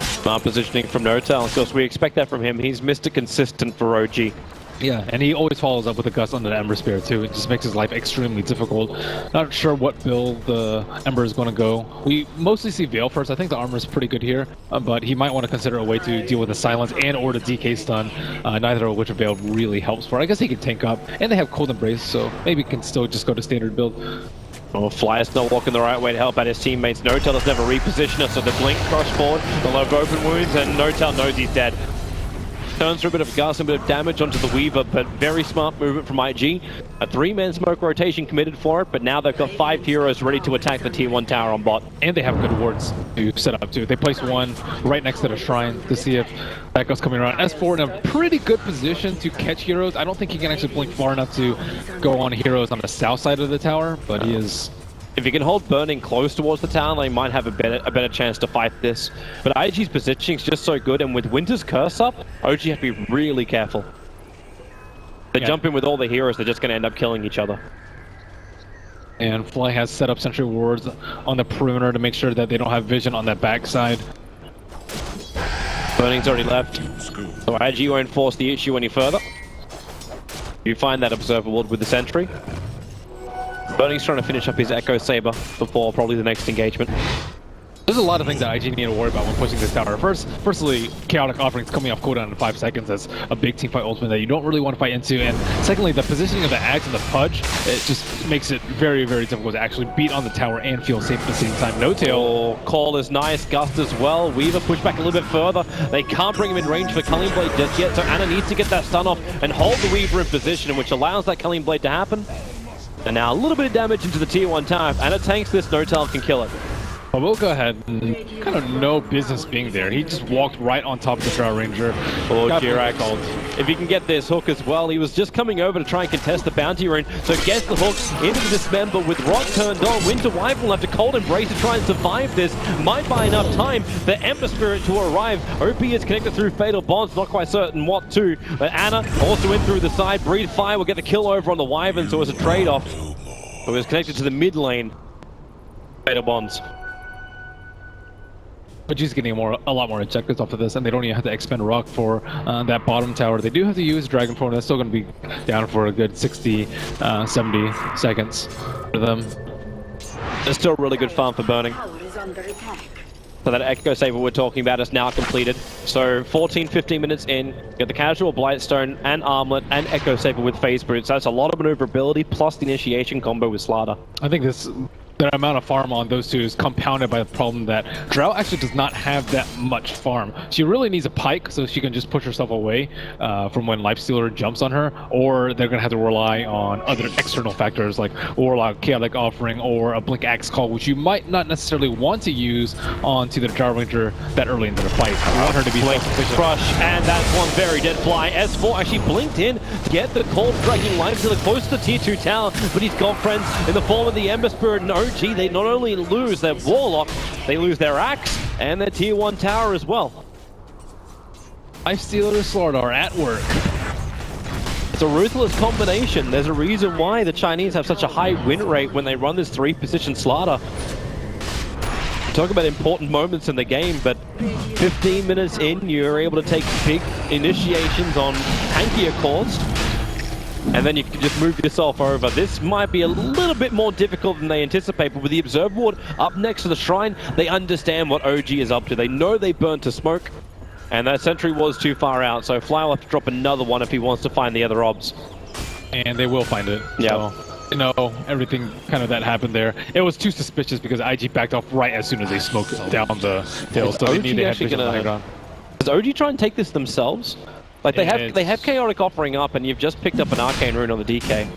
Smart positioning from Notel, of course we expect that from him. He's Mr. Consistent for OG. Yeah, and he always follows up with a Gust on the Ember Spirit too. It just makes his life extremely difficult. Not sure what build the Ember is going to go. We mostly see Veil first. I think the armor is pretty good here, but he might want to consider a way to deal with the Silence and or the DK stun, neither of which Veil really helps for. I guess he can tank up, and they have Cold Embrace, so maybe he can still just go to standard build. Oh, Flyer's not walking the right way to help out his teammates. Notel has never repositioned us, so the Blink Crush forward, the low open wounds, and Notel knows he's dead. Turns for a bit of gas and a bit of damage onto the Weaver, but very smart movement from IG. A 3-man smoke rotation committed for it, but now they've got 5 heroes ready to attack the tier 1 tower on bot. And they have good wards to set up too. They placed one right next to the shrine to see if that goes coming around. S4 in a pretty good position to catch heroes. I don't think he can actually blink far enough to go on heroes on the south side of the tower, but he is... If you can hold Burning close towards the tower, they might have a better chance to fight this. But IG's positioning is just so good, and with Winter's Curse up, OG have to be really careful. They jump in with all the heroes, they're just going to end up killing each other. And Fly has set up sentry wards on the perimeter to make sure that they don't have vision on that backside. Burning's already left, so IG won't force the issue any further. You find that Observer Ward with the sentry. Burning's trying to finish up his Echo Saber before probably the next engagement. There's a lot of things that IG need to worry about when pushing this tower. Firstly, Chaotic Offerings coming off cooldown in 5 seconds. That's a big teamfight ultimate that you don't really want to fight into. And secondly, the positioning of the Axe and the Pudge, it just makes it very, very difficult to actually beat on the tower and feel safe at the same time. No tail. Oh, call is nice. Gust as well. Weaver pushed back a little bit further. They can't bring him in range for Culling Blade just yet, so Anna needs to get that stun off and hold the Weaver in position, which allows that Culling Blade to happen. And now a little bit of damage into the tier 1 tower. If Anna tanks this, Notel can kill it. But we'll go ahead and kind of no business being there. He just walked right on top of the Drow Ranger. Oh, Jirac. If he can get this hook as well, he was just coming over to try and contest the bounty rune. So gets the hook into the Dismember with Rock turned on. Winter Wyvern will have to Cold Embrace to try and survive this. Might buy enough time for Ember Spirit to arrive. OP is connected through Fatal Bonds, not quite certain what to. But Anna also in through the side. Breathe Fire will get the kill over on the Wyvern, so it's a trade-off. So it was connected to the mid lane. Fatal Bonds. But he's getting a lot more objectives off of this, and they don't even have to expend Rock for that bottom tower. They do have to use Dragon Form. That's still going to be down for a good 60, 70 seconds for them. It's still really good farm for Burning. So that Echo Saber we're talking about is now completed. So 14-15 minutes in, get the casual Blightstone and Armlet and Echo Saber with Phase Boots. That's a lot of maneuverability plus the initiation combo with Slaughter. I think the amount of farm on those two is compounded by the problem that Drow actually does not have that much farm. She really needs a pike so she can just push herself away from when Lifestealer jumps on her, or they're going to have to rely on other external factors like Warlock, Chaotic Offering, or a Blink Axe Call, which you might not necessarily want to use onto the Drow Ranger that early into the fight. You want her to be self-sufficient. Crush, and that's one very dead fly. S4 actually blinked in to get the cold striking Lifestealer close to the tier 2 tower, but he's got friends in the form of the Ember Spirit and OG. They not only lose their Warlock, they lose their Axe and their tier 1 tower as well. Lifestealer and Slaughter are at work. It's a ruthless combination. There's a reason why the Chinese have such a high win rate when they run this 3-position Slaughter. Talk about important moments in the game, but 15 minutes in, you're able to take big initiations on tankier cores. And then you can just move yourself over. This might be a little bit more difficult than they anticipate, but with the Observe Ward up next to the Shrine, they understand what OG is up to. They know they burnt to smoke, and that sentry was too far out, so Fly will have to drop another one if he wants to find the other obs. And they will find it. Yeah. So, you know, everything kind of that happened there. It was too suspicious because IG backed off right as soon as they smoked down the hill, so they need to have vision on the high ground. Does OG try and take this themselves? Like they have Chaotic Offering up, and you've just picked up an Arcane Rune on the DK.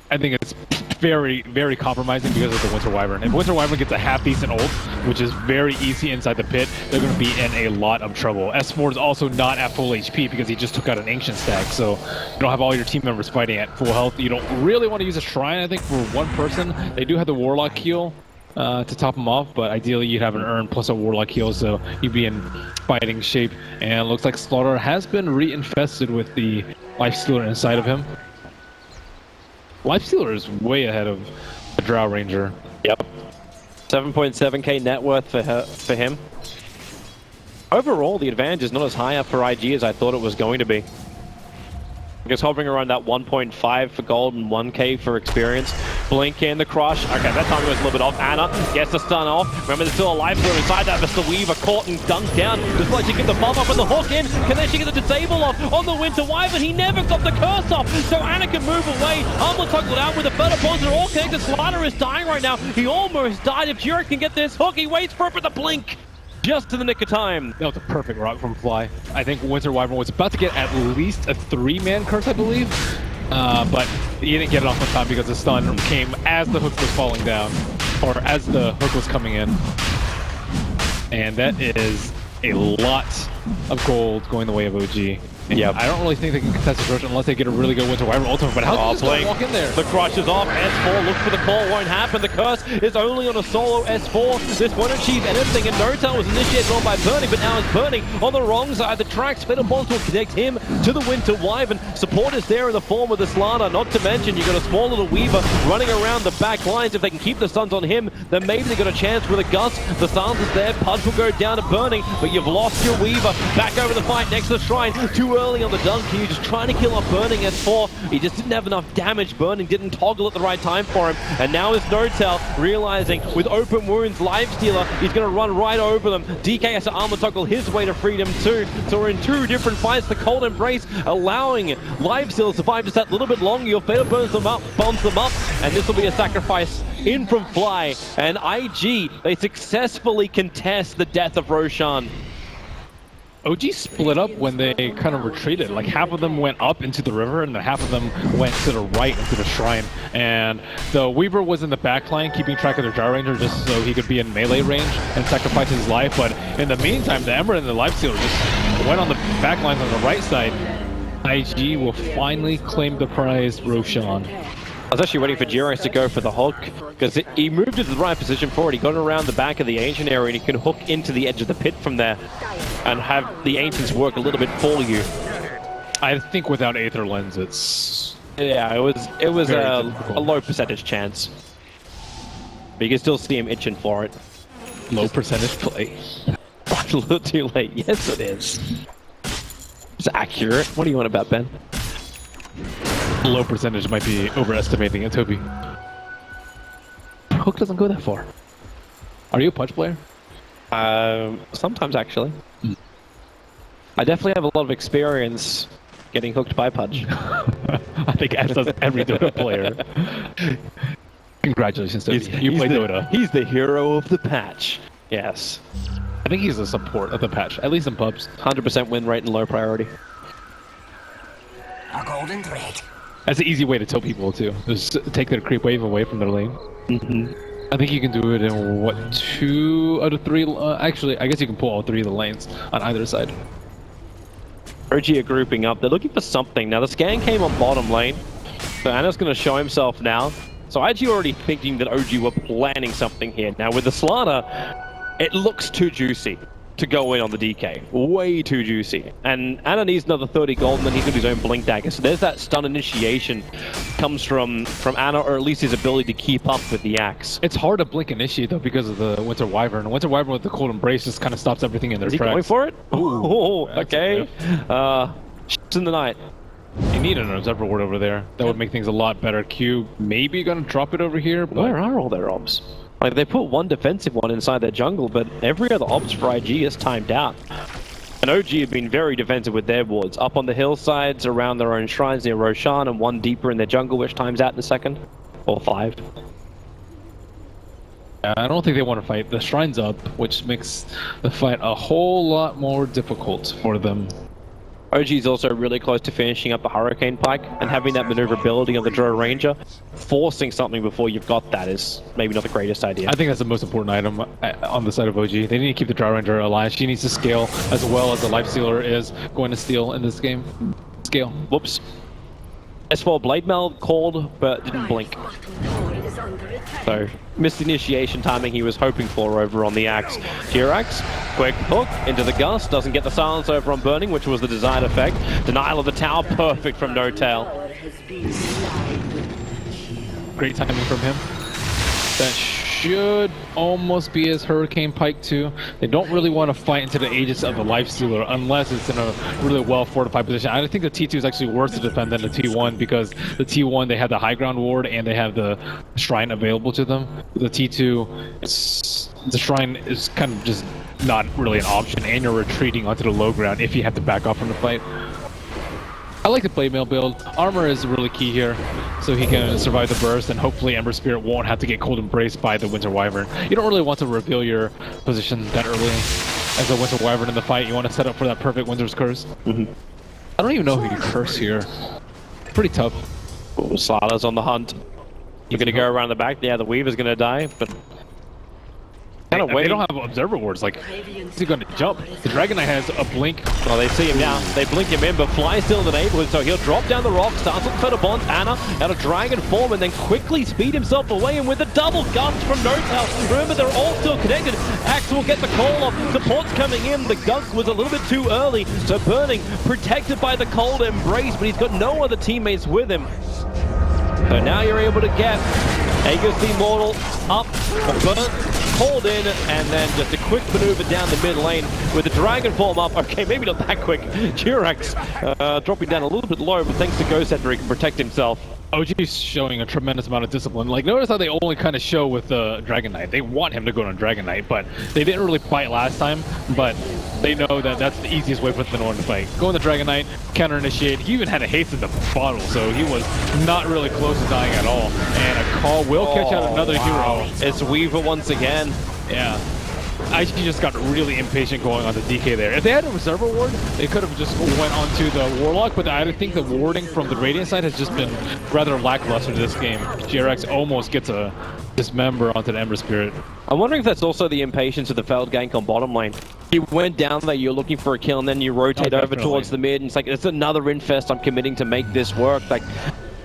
I think it's very, very compromising because of the Winter Wyvern. If Winter Wyvern gets a half-decent ult, which is very easy inside the pit, they're going to be in a lot of trouble. S4 is also not at full HP because he just took out an Ancient stack, so you don't have all your team members fighting at full health. You don't really want to use a Shrine, I think, for one person. They do have the Warlock heal to top them off, but ideally you'd have an Urn plus a Warlock heal, so you'd be in fighting shape. And looks like Slaughter has been reinfested with the Lifestealer inside of him. Lifestealer is way ahead of the Drow Ranger. Yep. 7.7k net worth for him. Overall, the advantage is not as high up for IG as I thought it was going to be. I guess hovering around that 1.5 for gold and 1k for experience. Blink in the crush. Okay, that time goes a little bit off. Anna gets the stun off. Remember, there's still a life stealer inside that. Mr. Weaver caught and dunked down. Just like she get the buff up and the hook in. Can then she get the disable off on the Winter Wyvern? He never got the curse off, so Anna can move away. Armlet toggled out with the better bonds. They're all connected. Slaughter is dying right now. He almost died. If Jurek can get this hook, he waits for it with the blink. Just in the nick of time. That was a perfect rock from Fly. I think Winter Wyvern was about to get at least a 3-man curse, I believe. But he didn't get it off in time because the stun came as the hook was falling down, or as the hook was coming in. And that is a lot of gold going the way of OG. Yeah, I don't really think they can contest this rush unless they get a really good Winter Wyvern ultimate, but how can this guy walk in there? The crush is off. S4 look for the call, won't happen. The curse is only on a solo S4. This won't achieve anything, and No Time was initiated on by Burning, but now it's Burning on the wrong side of the tracks. Fatal Bonds will connect him to the Winter Wyvern. Support is there in the form of the Slaughter, not to mention you've got a small little Weaver running around the back lines. If they can keep the stuns on him, then maybe they got a chance with a Gust. The silence is there. Pudge will go down to Burning, but you've lost your Weaver. Back over the fight next to the Shrine. Too early on the dunk. He was just trying to kill off Burning S4. He just didn't have enough damage. Burning didn't toggle at the right time for him. And now it's No-Tell realizing with open wounds, Lifestealer, he's going to run right over them. DK has to armor toggle his way to freedom too. So we're in two different fights. The Cold Embrace allowing Lifestealer to survive just that little bit longer. Your Fatal burns them up, and this will be a sacrifice in from Fly. And IG, they successfully contest the death of Roshan. OG split up when they kind of retreated. Like half of them went up into the river and then half of them went to the right into the shrine. And the Weaver was in the back line keeping track of the Drow Ranger just so he could be in melee range and sacrifice his life. But in the meantime, the Ember and the Lifestealer just went on the back lines on the right side. IG will finally claim the prize, Roshan. I was actually waiting for Jurek to go for the hook, because he moved into the right position for it. He got around the back of the Ancient area, and he can hook into the edge of the pit from there, and have the Ancients work a little bit for you. I think without Aether Lens, it's... Yeah, it was a low percentage chance. But you can still see him itching for it. Low percentage play. A little too late. Yes, it is. It's accurate. What do you want about Ben? Low percentage might be overestimating it, Toby. Hook doesn't go that far. Are you a Pudge player? Sometimes, actually. I definitely have a lot of experience getting hooked by Pudge. I think as does every Dota player. Congratulations, Toby. You play Dota. He's the hero of the patch. Yes. I think he's the support of the patch, at least in pubs. 100% win rate and low priority. A golden thread. That's an easy way to tell people too. Just take their creep wave away from their lane. I think you can do it in what, 2 out of 3? Actually, I guess you can pull all 3 of the lanes on either side. OG are grouping up. They're looking for something. Now the scan came on bottom lane, so Anna's going to show himself now. So IG already thinking that OG were planning something here. Now with the Slaughter, it looks too juicy to go in on the DK. Way too juicy. And Anna needs another 30 gold, and then he's got his own Blink Dagger. So there's that stun initiation comes from Anna, or at least his ability to keep up with the axe. It's hard to blink initiate though because of the Winter Wyvern. Winter Wyvern with the Cold Embrace just kind of stops everything in their Is he tracks. going for it? Ooh, Okay. Shits in the night. You need an Observer Ward over there. That would make things a lot better. Q maybe gonna drop it over here, but Where are all their obs? Like, they put one defensive one inside their jungle, but every other obs for IG is timed out. And OG have been very defensive with their wards. Up on the hillsides, around their own shrines near Roshan, and one deeper in their jungle, which times out in a second. Or 5. I don't think they want to fight. The shrine's up, which makes the fight a whole lot more difficult for them. OG is also really close to finishing up the Hurricane Pike, and having that maneuverability of the Drow Ranger, forcing something before you've got that is maybe not the greatest idea. I think that's the most important item on the side of OG. They need to keep the Drow Ranger alive. She needs to scale as well as the Lifestealer is going to steal in this game. Scale. Whoops. S4 Blade Mail called, but didn't blink. So, missed initiation timing he was hoping for over on the axe. Jirax, quick hook into the gust, doesn't get the silence over on Burning, which was the desired effect. Denial of the tower, perfect from No Tail. Great timing from him. That should almost be his Hurricane Pike too. They don't really want to fight into the aegis of the Lifestealer unless it's in a really well fortified position. I think the T2 is actually worse to defend than the T1 because the T1 they have the high ground ward and they have the shrine available to them. The T2, the shrine is kind of just not really an option, and you're retreating onto the low ground if you have to back off from the fight. I like the Blade Mail build. Armor is really key here, so he can survive the burst, and hopefully Ember Spirit won't have to get cold embraced by the Winter Wyvern. You don't really want to reveal your position that early as a Winter Wyvern in the fight. You want to set up for that perfect Winter's Curse. I don't even know who you curse here. Pretty tough. Ooh, Slaughter's on the hunt. You're going to go around the back. Yeah, the Weaver's going to die, but... kind of They don't have Observer Wards. Like, is he going to jump? The Dragon Knight has a blink. Well, they see him now. They blink him in, but Fly's still in the neighborhood, so he'll drop down the rock, starts looking for the bonds. Anna out of dragon form, and then quickly speed himself away, and with a double gust from No Tail. Remember, they're all still connected. Axe will get the call off. Support's coming in. The gunk was a little bit too early, so Burning protected by the cold embrace, but he's got no other teammates with him. So now you're able to get Aegis the Immortal up, burnt, called in, and then just a quick maneuver down the mid lane with the Dragon Form up. Okay, maybe not that quick. Jirax dropping down a little bit low, but thanks to Ghost Scepter, he can protect himself. OG's showing a tremendous amount of discipline. Like, notice how they only kind of show with the Dragon Knight. They want him to go on Dragon Knight, but they didn't really fight last time, but they know that that's the easiest way for them to fight. Go on the Dragon Knight, counter initiate. He even had a haste in the bottle, so he was not really close to dying at all. And a call will catch out another hero. It's Weaver once again. Yeah. IG just got really impatient going on the DK there. If they had a Reservoir Ward, they could have just went onto the Warlock, but I think the warding from the Radiant side has just been rather lackluster this game. GRX almost gets a dismember onto the Ember Spirit. I'm wondering if that's also the impatience of the failed gank on bottom lane. You went down there, you're looking for a kill, and then you rotate over towards the mid, and it's like, it's another infest I'm committing to make this work. Like,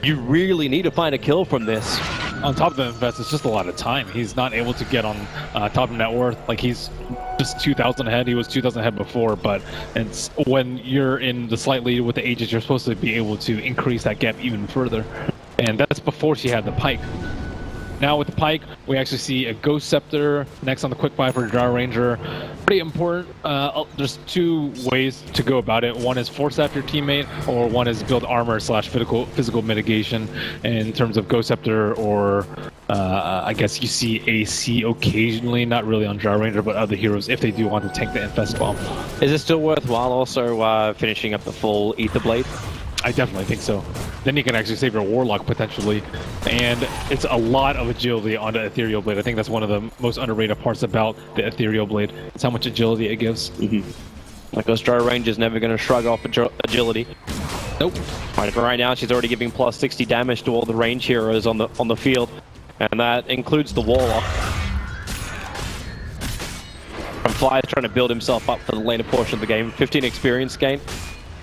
you really need to find a kill from this. On top of the invest, it's just a lot of time. He's not able to get on top of net worth. Like, he's just 2,000 ahead. He was 2,000 ahead before, but it's when you're in the slight lead with the Aegis, you're supposed to be able to increase that gap even further. And that's before she had the Pike. Now with the Pike, we actually see a Ghost Scepter next on the quick buy for Drow Ranger. Pretty important. There's two ways to go about it. One is force after your teammate, or one is build armor / physical mitigation in terms of Ghost Scepter or I guess you see AC occasionally, not really on Drow Ranger, but other heroes if they do want to tank the Infest Bomb. Is it still worthwhile also finishing up the full Ether Blade? I definitely think so. Then you can actually save your Warlock potentially, and it's a lot of agility on the Ethereal Blade. I think that's one of the most underrated parts about the Ethereal Blade. It's how much agility it gives. Like those Drow Ranger's never going to shrug off agility. Nope. Right now she's already giving plus 60 damage to all the range heroes on the field, and that includes the Warlock. And Fly's trying to build himself up for the later portion of the game. 15 experience gain.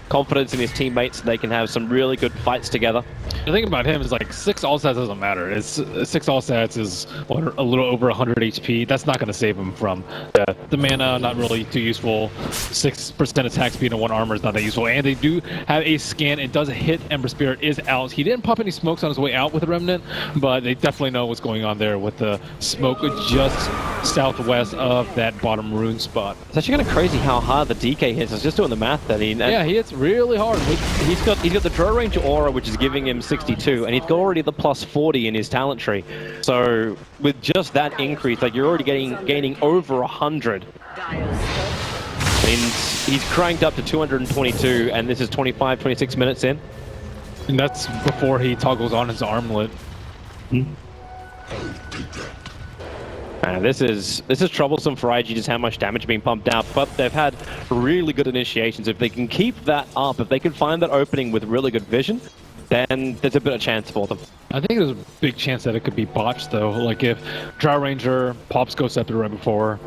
Confidence in his teammates so they can have some really good fights together. The thing about him is like 6 all stats doesn't matter. It's 6 all stats is what, a little over 100 HP. That's not going to save him from the mana. Not really too useful. 6% attack speed and 1 armor is not that useful. And they do have a scan. It does hit. Ember Spirit is out. He didn't pop any smokes on his way out with the Remnant, but they definitely know what's going on there with the smoke just southwest of that bottom rune spot. It's actually kind of crazy how hard the DK hits. I was just doing the math then. Yeah, he hits really hard. He's got the Drow Ranger aura, which is giving him 62, and he's got already the plus 40 in his talent tree. So with just that increase, like you're already gaining over 100. I mean, he's cranked up to 222, and this is 25, 26 minutes in. And that's before he toggles on his armlet. This is troublesome for IG, just how much damage being pumped out, but they've had really good initiations. If they can keep that up, if they can find that opening with really good vision, then there's a bit of chance for them. I think there's a big chance that it could be botched though. Like if Drow Ranger pops Ghost Scepter right before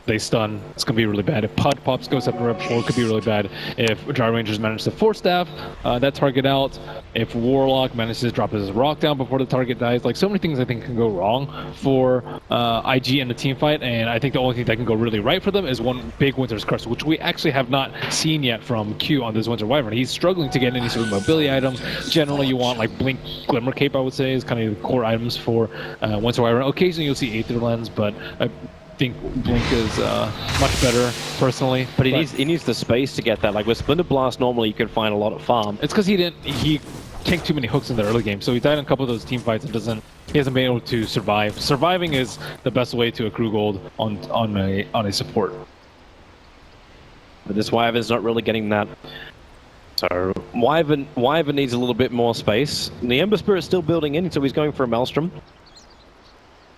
they stun, it's gonna be really bad. If Pudge pops Ghost Scepter right before, it could be really bad. If Drow Rangers manage to Force Staff that target out, if Warlock manages to drop his rock down before the target dies, like so many things I think can go wrong for IG in the team fight, and I think the only thing that can go really right for them is one big Winter's Curse, which we actually have not seen yet from Q on this Winter Wyvern. He's struggling to get any sort of mobility items. Generally you want like Blink, Glimmer Cape, I would say, is kind of the core items for Winter Wyvern. Occasionally you'll see Aether Lens, but I think Blink is much better personally. But he needs the space to get that. Like with Splendid Blast, normally you can find a lot of farm. It's because he tanked too many hooks in the early game, so he died in a couple of those team fights and he hasn't been able to survive. Surviving is the best way to accrue gold on a support. But this Wyvern's not really getting that. So Wyvern needs a little bit more space. And the Ember Spirit's still building in, so he's going for a Maelstrom.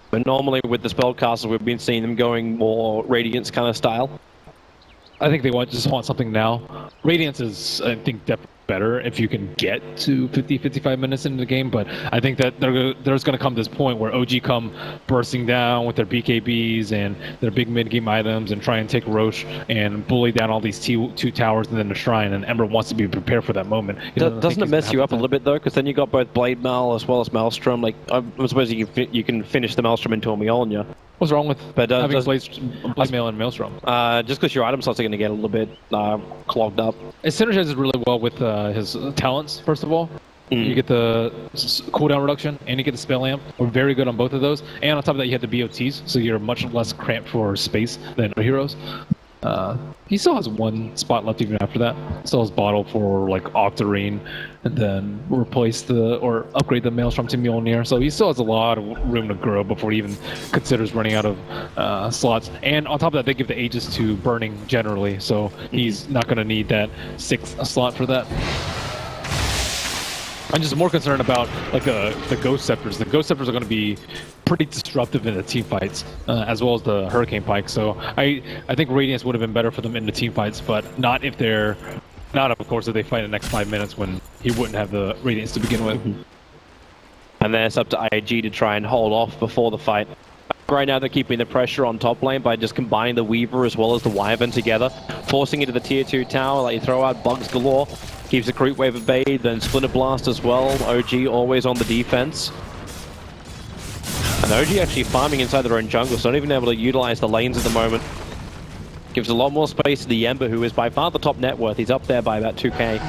But normally with the spellcasters, we've been seeing them going more Radiance kind of style. I think they just want something now. Radiance is, I think, definitely better if you can get to 50-55 minutes into the game, but I think that there's going to come this point where OG come bursting down with their BKBs and their big mid-game items and try and take Roche and bully down all these two towers and then the shrine, and Ember wants to be prepared for that moment. Doesn't it mess you up a little bit though? Because then you got both Blade Mail as well as Maelstrom. Like, I suppose you can finish the Maelstrom into a Mjolnir. What's wrong with having Blade Mail and Maelstrom? Just because your item slots are going to get a little bit clogged up. It synergizes really well with his talents, first of all. You get the cooldown reduction and you get the spell amp. We're very good on both of those. And on top of that, you have the BOTs, so you're much less cramped for space than other heroes. He still has one spot left even after that. Still has Bottle for like Octarine, and then upgrade the Maelstrom to Mjolnir. So he still has a lot of room to grow before he even considers running out of slots. And on top of that, they give the Aegis to Burning generally, so he's not going to need that 6th slot for that. I'm just more concerned about like the Ghost Scepters. The Ghost Scepters are going to be pretty disruptive in the team fights, as well as the Hurricane Pike. So I think Radiance would have been better for them in the team fights, but not if of course, if they fight in the next 5 minutes when he wouldn't have the Radiance to begin with. And then it's up to IG to try and hold off before the fight. Right now they're keeping the pressure on top lane by just combining the Weaver as well as the Wyvern together, forcing into the tier 2 tower. Like you throw out bugs galore, keeps the creep wave at bay, then Splinter Blast as well. OG always on the defense. And OG actually farming inside their own jungle, so not even able to utilize the lanes at the moment. Gives a lot more space to the Ember, who is by far the top net worth. He's up there by about 2k.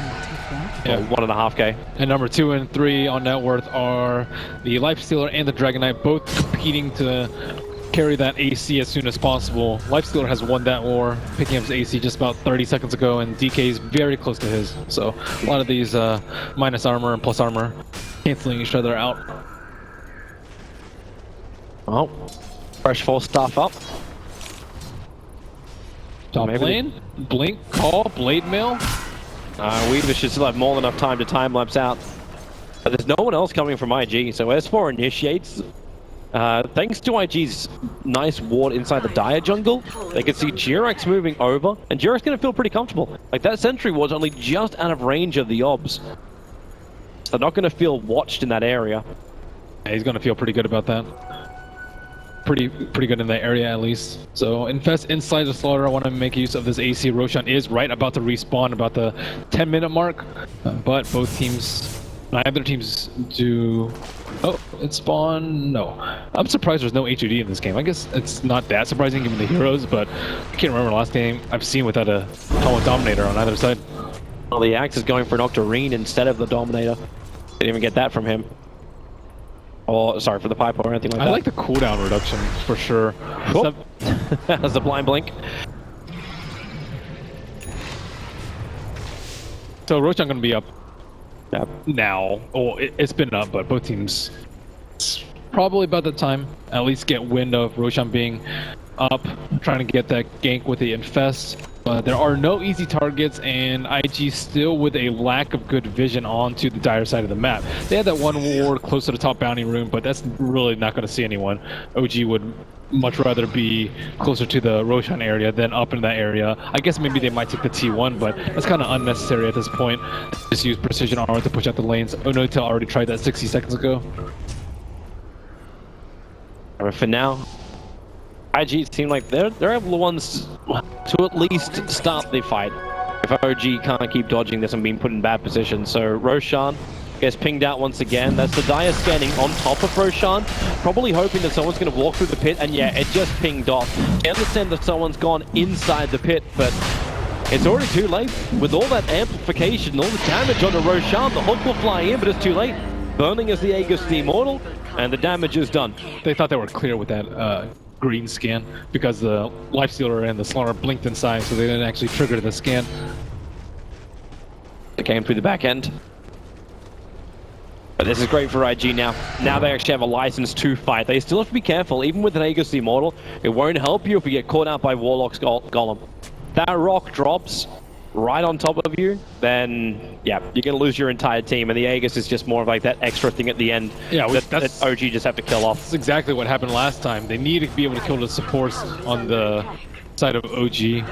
Yeah, 1.5k. And number 2 and 3 on net worth are the Lifestealer and the Dragon Knight, both competing to carry that AC as soon as possible. Lifestealer has won that war, picking up his AC just about 30 seconds ago, and DK is very close to his. So a lot of these minus armor and plus armor canceling each other out. Oh, fresh force stuff up. Top Maybe lane, blink, call, blade mail. Weaver should still have more than enough time to time lapse out. But there's no one else coming from IG, so S4 initiates. Thanks to IG's nice ward inside the Dire jungle, they can see Jirax moving over, and Jirax going to feel pretty comfortable. Like, that sentry ward's only just out of range of the obs. So they're not going to feel watched in that area. Yeah, he's gonna feel pretty good about that. Pretty good in that area at least. So Infest inside the Slaughter. I want to make use of this AC. Roshan is right about to respawn about the 10-minute mark, but both teams, neither teams do. Oh, it spawned. No, I'm surprised there's no HUD in this game. I guess it's not that surprising given the heroes, but I can't remember the last game I've seen without a Helmet Dominator on either side. Well, the Axe is going for an Octarine instead of the Dominator. Didn't even get that from him. Or, sorry, for the Piper or anything like that. I like the cooldown reduction for sure. Cool. That's the blind blink. So Roshan gonna be up Yep. now. Oh, it's been up, but both teams, it's probably about the time at least get wind of Roshan being up, trying to get that gank with the Infest. But there are no easy targets, and IG still with a lack of good vision onto the Dire side of the map. They had that one ward close to the top bounty room, but that's really not going to see anyone. OG would much rather be closer to the Roshan area than up in that area. I guess maybe they might take the T1, but that's kind of unnecessary at this point. Just use precision armor to push out the lanes. Onotel already tried that 60 seconds ago. But for now, IG seem like they're the ones to at least start the fight. If OG can't keep dodging this and being put in bad position. So Roshan gets pinged out once again. That's the Dire scanning on top of Roshan, probably hoping that someone's going to walk through the pit, and yeah, it just pinged off. I understand that someone's gone inside the pit, but it's already too late. With all that amplification, all the damage onto Roshan, the hook will fly in, but it's too late. Burning as the Aegis the Immortal, and the damage is done. They thought they were clear with that green scan because the Lifestealer and the Slaughter blinked inside, so they didn't actually trigger the scan. It came through the back end. But this is great for IG now. Now they actually have a license to fight. They still have to be careful, even with an Aegis the Immortal. It won't help you if you get caught out by Warlock's Golem. That rock drops right on top of you, then yeah, you're going to lose your entire team, and the Aegis is just more of like that extra thing at the end. Yeah, that OG just have to kill off. That's exactly what happened last time. They need to be able to kill the supports on the side of OG.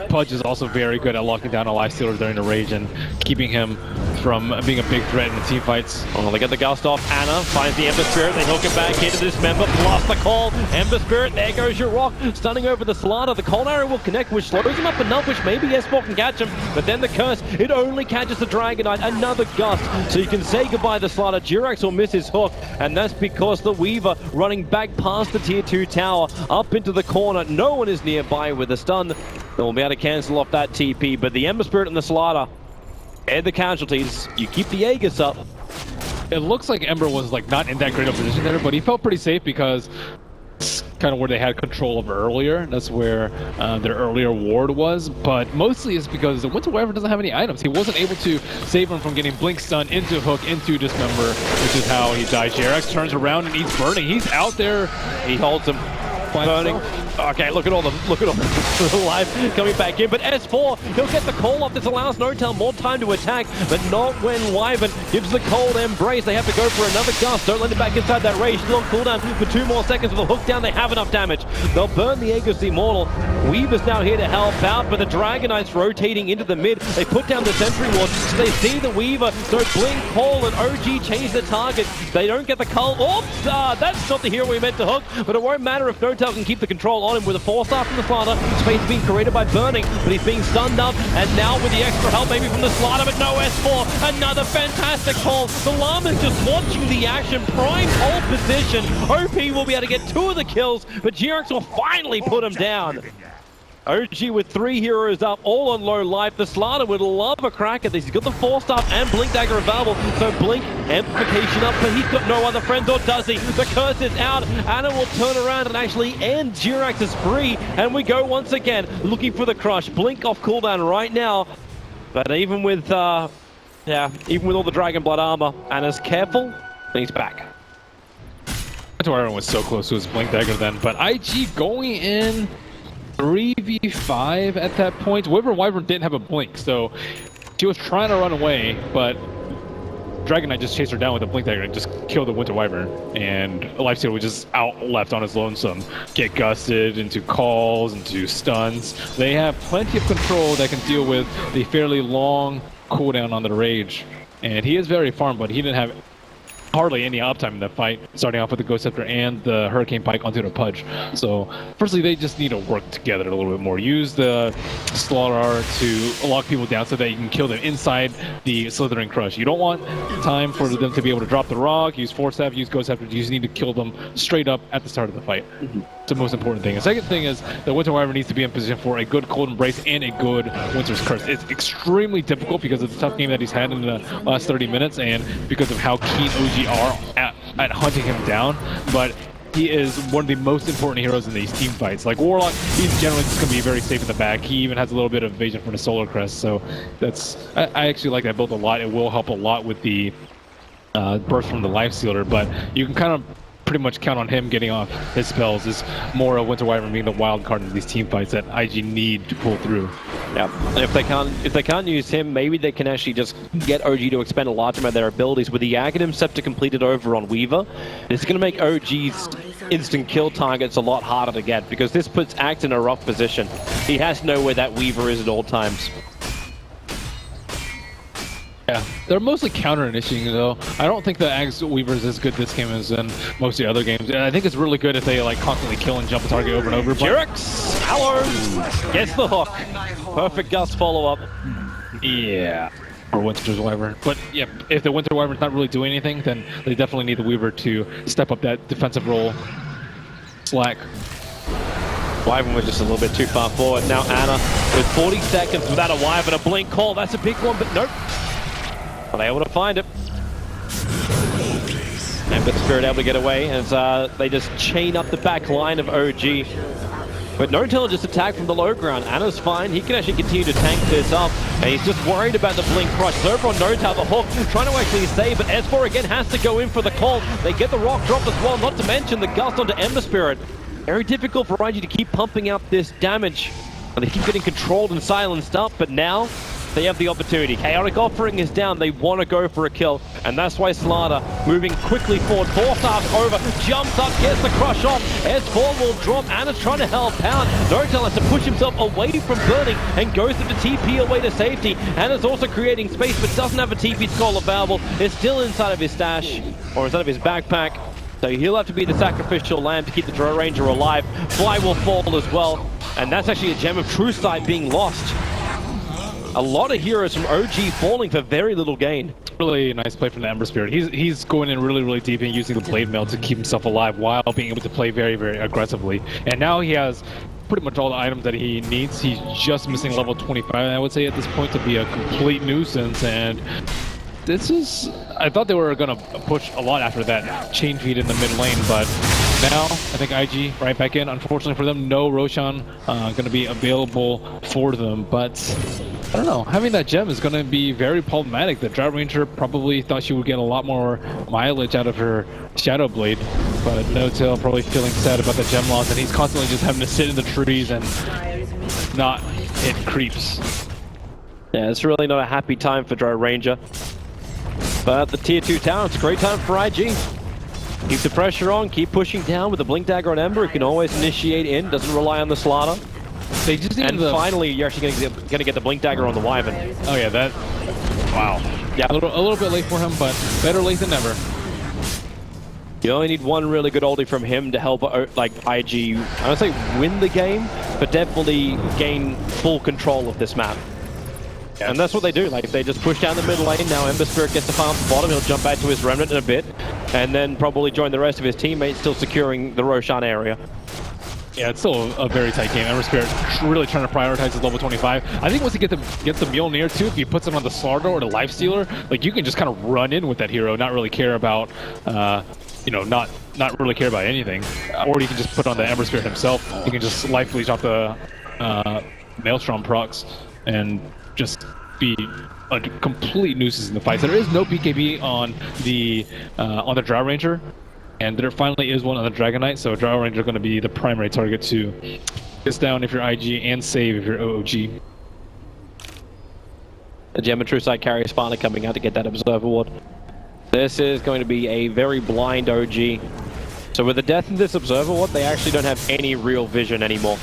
Pudge is also very good at locking down a Lifestealer during the rage and keeping him from being a big threat in the team fights. Oh, they get the gust off. Anna finds the Ember Spirit. They hook it back into Dismember. Plus the call. Ember Spirit. There goes your rock. Stunning over the Slaughter. The cold arrow will connect, which slows him up enough, which maybe S4 can catch him. But then the curse. It only catches the Dragonite. Another gust. So you can say goodbye to Slaughter. Jirax will miss his hook. And that's because the Weaver running back past the tier 2 tower. Up into the corner. No one is nearby with a stun. They'll be able to cancel off that TP. But the Ember Spirit and the Slaughter, and the casualties, you keep the Aegis up. It looks like Ember was like not in that great of a position there, but he felt pretty safe because it's kind of where they had control of earlier. That's where their earlier ward was, but mostly it's because the Winter Wyvern doesn't have any items. He wasn't able to save him from getting Blink Stun into Hook, into Dismember, which is how he died. Jirax turns around and he's burning. He's out there. He holds him. Burning. Okay, look at all the life coming back in. But S4, he'll get the call off. This allows Notel more time to attack, but not when Wyvern gives the cold embrace. They have to go for another gust. Don't let it back inside that rage. Still on cooldown for 2 more seconds with the hook down. They have enough damage. They'll burn the Aegis the Immortal. Weaver's now here to help out, but the Dragonite's rotating into the mid. They put down the sentry ward, so they see the Weaver. So Blink, Call, and OG change the target. They don't get the cull. Oops! That's not the hero we meant to hook, but it won't matter if Notel can keep the control on him with a 4-star from the Slaughter. Space being created by burning, but he's being stunned up, and now with the extra help maybe from the Slaughter, but no S4. Another fantastic call. The Llama's just watching the action. Prime hold position. OP will be able to get 2 of the kills, but Jirax will finally put him down. OG with 3 heroes up, all on low life. The Slaughter would love a crack at this. He's got the 4-star and Blink Dagger available, so Blink, amplification up, but he's got no other friends, or does he? The curse is out. Anna will turn around and actually end Jirax's free, and we go once again looking for the crush. Blink off cooldown right now, but even with all the Dragon Blood armor, Anna's careful, and he's back. Winter Wyvern was so close to his Blink Dagger then, but IG going in 3v5 at that point. Wyvern didn't have a Blink, so she was trying to run away, but Dragon Knight just chased her down with a Blink Dagger and just killed the Winter Wyvern. And Lifestealer was just out left on his lonesome. Get gusted into calls, into stuns. They have plenty of control that can deal with the fairly long cooldown on the Rage. And he is very farmed, but he didn't have hardly any uptime in the fight, starting off with the Ghost Scepter and the Hurricane Pike onto the Pudge. So, firstly, they just need to work together a little bit more. Use the Slaughter to lock people down so that you can kill them inside the Slithering Crush. You don't want time for them to be able to drop the rock, use Force Staff, use Ghost Scepter. You just need to kill them straight up at the start of the fight. It's the most important thing. The second thing is that Winter Wyvern needs to be in position for a good Cold Embrace and a good Winter's Curse. It's extremely difficult because of the tough game that he's had in the last 30 minutes and because of how keen OG are at hunting him down, but he is one of the most important heroes in these team fights. Like Warlock, he's generally just going to be very safe in the back. He even has a little bit of evasion from the Solar Crest, so I actually like that build a lot. It will help a lot with the burst from the Lifestealer, but you can kind of pretty much count on him getting off his spells. Is more of Winter Wyvern being the wild card in these team fights that IG need to pull through. Yeah, and if they can't use him, maybe they can actually just get OG to expend a large amount of their abilities. With the Aghanim Scepter completed over on Weaver, it's going to make OG's instant kill targets a lot harder to get because this puts Act in a rough position. He has to know where that Weaver is at all times. Yeah, they're mostly counter-initiating though. I don't think the Axe Weaver is as good this game as in most of the other games. And I think it's really good if they like constantly kill and jump a target over and over. Jyrix, Hallows, gets the hook. Perfect Gust follow-up. Yeah, for Winter's Wyvern. But yeah, if the Winter Wyvern's not really doing anything, then they definitely need the Weaver to step up that defensive role. Slack. Wyvern was just a little bit too far forward. Now Anna with 40 seconds without a Wyvern, a blink call. That's a big one, but nope. Are they able to find it? Ember Spirit able to get away as they just chain up the back line of OG. But no intelligence attack from the low ground. Anna's fine. He can actually continue to tank this up. And he's just worried about the Blink Crush. Zerfron knows how the hook, trying to actually save, but S4 again has to go in for the call. They get the rock drop as well, not to mention the Gust onto Ember Spirit. Very difficult for IG to keep pumping out this damage. And they keep getting controlled and silenced up, but now they have the opportunity. Chaotic Offering is down. They want to go for a kill. And that's why Slaughter moving quickly forward. Force over. Jumps up. Gets the crush off. S4 will drop. Anna's trying to help out. Nortel has to push himself away from burning and goes to the TP away to safety. Anna's also creating space but doesn't have a TP scroll available. It's still inside of his stash. Or inside of his backpack. So he'll have to be the sacrificial lamb to keep the Drow Ranger alive. Fly will fall as well. And that's actually a Gem of True Sight being lost. A lot of heroes from OG falling for very little gain. Really nice play from the Ember Spirit. He's going in really deep and using the Blade Mail to keep himself alive while being able to play very aggressively. And now he has pretty much all the items that he needs. He's just missing level 25, I would say, at this point to be a complete nuisance. And this is... I thought they were going to push a lot after that chain feed in the mid lane, but now I think IG right back in. Unfortunately for them, no Roshan going to be available for them, but I don't know. Having that gem is going to be very problematic. The Drow Ranger probably thought she would get a lot more mileage out of her Shadow Blade, but No Tail probably feeling sad about the gem loss, and he's constantly just having to sit in the trees and not hit creeps. Yeah, it's really not a happy time for Drow Ranger. But the tier 2 tower, it's a great time for IG. Keep the pressure on, keep pushing down with the Blink Dagger on Ember. He can always initiate in, doesn't rely on the Slaughter. They just and finally, you're actually going to get the Blink Dagger on the Wyvern. Oh yeah, that... Wow. Yeah. A little bit late for him, but better late than never. You only need one really good ulti from him to help like IG, I don't say win the game, but definitely gain full control of this map. Yes. And that's what they do. Like, they just push down the mid lane. Now Ember Spirit gets the farm from the bottom. He'll jump back to his Remnant in a bit, and then probably join the rest of his teammates, still securing the Roshan area. Yeah, it's still a very tight game. Ember Spirit really trying to prioritize his level 25. I think once he gets the Mjolnir too, if he puts him on the Slaughter or the Lifestealer, like you can just kind of run in with that hero, not really care about, you know, not really care about anything. Or you can just put on the Ember Spirit himself. You can just Life Leech off the Maelstrom procs and just be a complete nuisance in the fight. There is no BKB on the Drow Ranger. And there finally is one on the Dragon Knight, so Drow Ranger going to be the primary target to this down if you're IG and save if you're OOG. The Geometry side carry is finally coming out to get that Observer Ward. This is going to be a very blind OG. So with the death of this Observer Ward, they actually don't have any real vision anymore.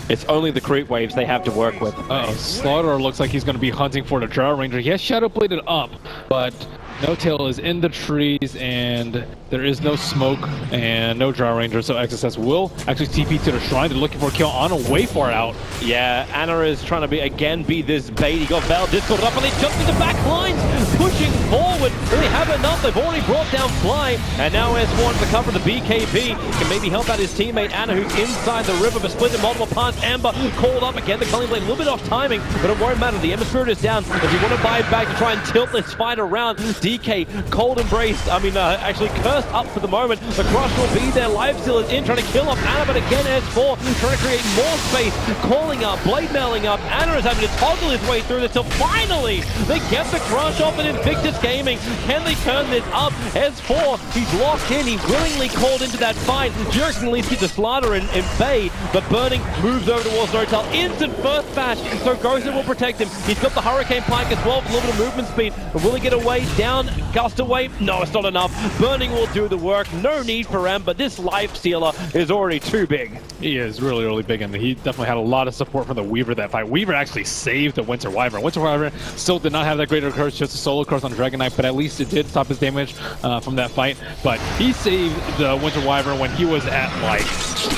It's only the creep waves they have to work with. Uh-oh, Slaughter looks like he's going to be hunting for the Drow Ranger. He has Shadow Bladed up, but No Tail is in the trees, and there is no smoke and no Drow Ranger, so XSS will actually TP to the shrine. They're looking for a kill on a way far out. Yeah, Anna is trying to be this bait. He got Val Discord up and he jumped into back lines, pushing forward. They have enough. They've already brought down Fly, and now S1 to cover the BKB. Can maybe help out his teammate Anna, who's inside the river, but split in multiple parts. Amber called up again. The Culling Blade a little bit off timing, but it won't matter. The Ember Spirit is down. If you want to buy it back to try and tilt this fight around, DK, Cold Embrace, actually cursed up for the moment. The Crush will be there. Lifesteal is in, trying to kill off Anna, but again S4 trying to create more space, calling up, blade mailing up. Anna is having to toggle his way through this till finally they get the Crush off, and Invictus Gaming, can they turn this up? S4, he's locked in, he willingly called into that fight. Jurix can at least keep the Slaughter in bay, but Burning moves over towards Notel. Instant first bash, so Ghost will protect him. He's got the Hurricane Pike as well, with a little bit of movement speed. But will he get away? Down, gust away? No, it's not enough. Burning will do the work. No need for Em, but this Life Stealer is already too big. He is really, really big, and he definitely had a lot of support from the Weaver that fight. Weaver actually saved the Winter Wyvern. Winter Wyvern still did not have that greater curse, just a solo curse on Dragon Knight, but at least it did stop his damage from that fight. But he saved the Winter Wyvern when he was at like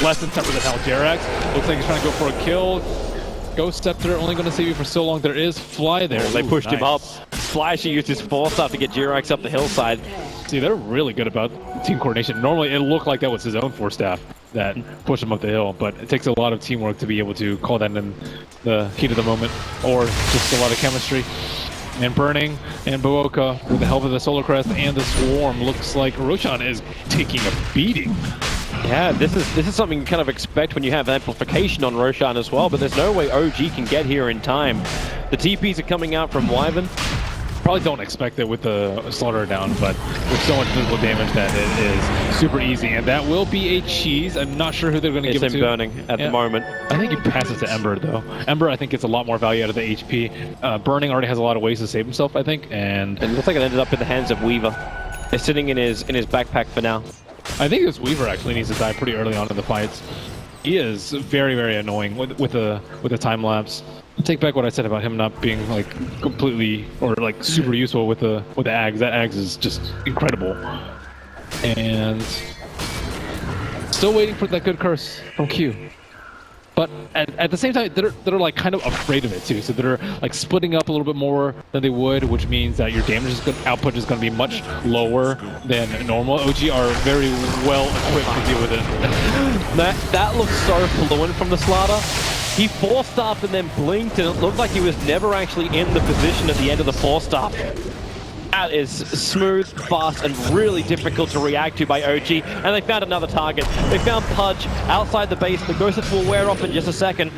less than 10% health. Jerax looks like he's trying to go for a kill. Ghost Scepter only going to save you for so long. There is Fly there. They pushed him up. Flash used his force up to get Jerax up the hillside. See, they're really good about team coordination. Normally, it looked like that was his own force staff that pushed him up the hill, but it takes a lot of teamwork to be able to call that in the heat of the moment, or just a lot of chemistry. And Burning and Buoka, with the help of the Solar Crest and the Swarm, looks like Roshan is taking a beating. Yeah, this is something you kind of expect when you have amplification on Roshan as well, but there's no way OG can get here in time. The TPs are coming out from Wyvern. Probably don't expect it with the Slaughter down, but with so much physical damage that it is super easy. And that will be a cheese. I'm not sure who they're going to give it to. Burning at the moment. I think he passes to Ember, though. Ember, I think, gets a lot more value out of the HP. Burning already has a lot of ways to save himself, I think, and... It looks like it ended up in the hands of Weaver. It's sitting in his backpack for now. I think this Weaver actually needs to die pretty early on in the fights. He is very, very annoying with the time lapse. I'll take back what I said about him not being like completely or like super useful with the Ags. That Ags is just incredible. And still waiting for that good curse from Q. But at the same time, they're like kind of afraid of it too. So they're like splitting up a little bit more than they would, which means that your damage output is going to be much lower than normal. OG are very well equipped to deal with it. That looks so fluent from the Slaughter. He forced up and then blinked, and it looked like he was never actually in the position at the end of the forced up. That is smooth, fast, and really difficult to react to by OG. And they found another target. They found Pudge outside the base. The Ghost will wear off in just a second.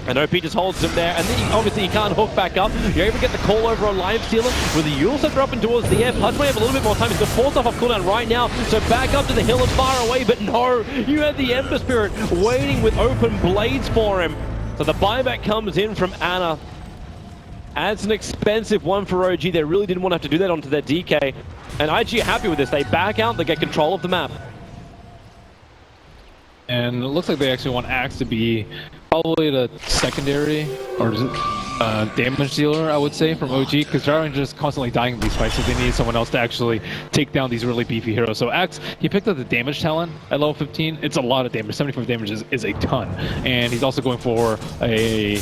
And OP just holds him there, and then obviously he can't hook back up. You're able to get the call over on Life Stealer with the Yule Scepter up and towards the air. Pudge may have a little bit more time. He's got forced off cooldown right now, so back up to the hill and far away, but no, you had the Ember Spirit waiting with open blades for him. So the buyback comes in from Anna. Adds an expensive one for OG. They really didn't want to have to do that onto their DK. And IG are happy with this. They back out, they get control of the map. And it looks like they actually want Axe to be probably the secondary or damage dealer, I would say, from OG, because Drow Ranger is constantly dying in these fights, so they need someone else to actually take down these really beefy heroes. So Axe, he picked up the damage talent at level 15. It's a lot of damage. 75 damage is a ton. And he's also going for a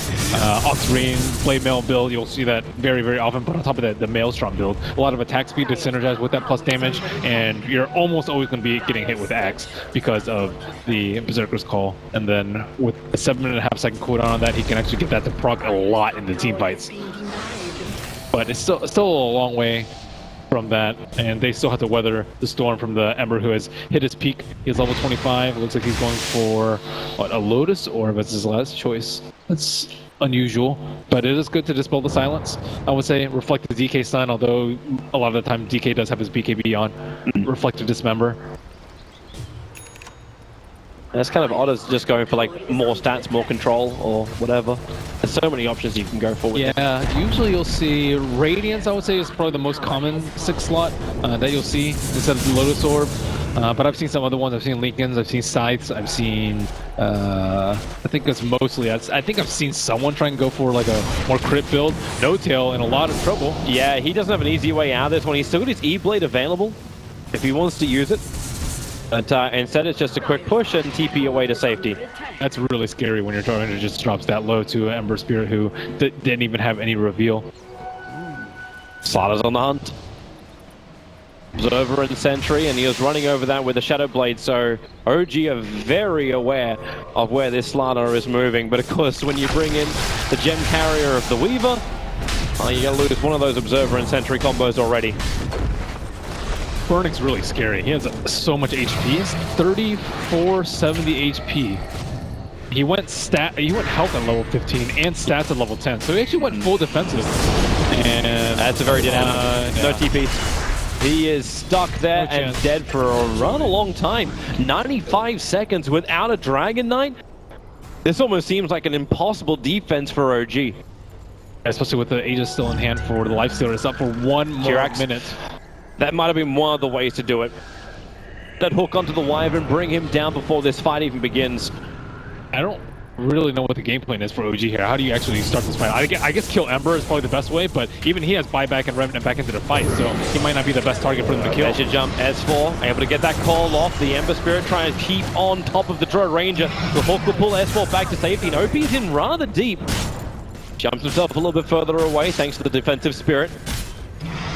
Oxrain Blade Mail build. You'll see that very, very often, but on top of that, the Maelstrom build. A lot of attack speed to synergize with that plus damage, and you're almost always going to be getting hit with Axe because of the Berserker's Call. And then with a 7.5 second cooldown on that, he can actually get that to proc a lot in the team fights. But it's still a long way from that, and they still have to weather the storm from the Ember, who has hit his peak. He's level 25. It looks like he's going for what, a Lotus, or if it's his last choice. Let's unusual, but it is good to dispel the silence. I would say reflective DK stun, although a lot of the time DK does have his BKB on. Reflective dismember. It's kind of odd as just going for like more stats, more control, or whatever. There's so many options you can go for with it. Yeah, usually you'll see Radiance, I would say, is probably the most common 6 slot that you'll see instead of the Lotus Orb. But I've seen some other ones. I've seen Lincolns, I've seen Scythes, I've seen... I think it's mostly... I think I've seen someone try and go for like a more crit build. No Tail in a lot of trouble. Yeah, he doesn't have an easy way out of this one. He's still got his E-Blade available if he wants to use it. But instead it's just a quick push and TP away to safety. That's really scary when your Torrent just drops that low to Ember Spirit who didn't even have any reveal. Slaughter's on the hunt. Observer and Sentry, and he was running over that with a Shadow Blade, so OG are very aware of where this Slaughter is moving. But of course, when you bring in the gem carrier of the Weaver, you're going to lose one of those Observer and Sentry combos already. Burning's really scary. He has so much HP. He has 3470 HP. He went health at level 15 and stats at level 10, so he actually went full defensive. And that's a very dynamic. yeah. No TPs. He is stuck there and dead for a rather long time. 95 seconds without a Dragon Knight. This almost seems like an impossible defense for OG. Especially with the Aegis still in hand for the Lifestealer. It's up for 1 more minute. That might have been one of the ways to do it. That hook onto the Wyvern, bring him down before this fight even begins. I don't really know what the game plan is for OG here. How do you actually start this fight? I guess kill Ember is probably the best way, but even he has buyback and Revenant back into the fight, so he might not be the best target for them to kill. They should jump S4, able to get that call off. The Ember Spirit trying to keep on top of the Drow Ranger. The hook will pull S4 back to safety, and OP's in rather deep. Jumps himself a little bit further away thanks to the defensive Spirit.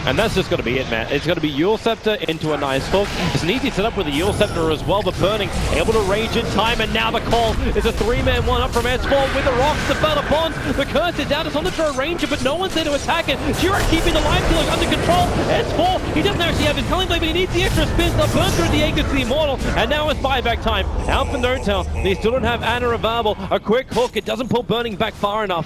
And that's just going to be it, man. It's going to be Yule Scepter into a nice hook. It's an easy setup with the Yule Scepter as well, but Burning able to range in time, and now the call is a 3-man 1 up from S4 with the rocks, the Battle Bonds. The curse is out, it's on the Drow Ranger, but no one's there to attack it. Jurek keeping the life stealing under control. S4, he doesn't actually have his Culling Blade, but he needs the extra spin to burn through the Aegis to the Immortal, and now it's buyback time. Out for no tail. They still don't have Anna available. A quick hook, it doesn't pull Burning back far enough.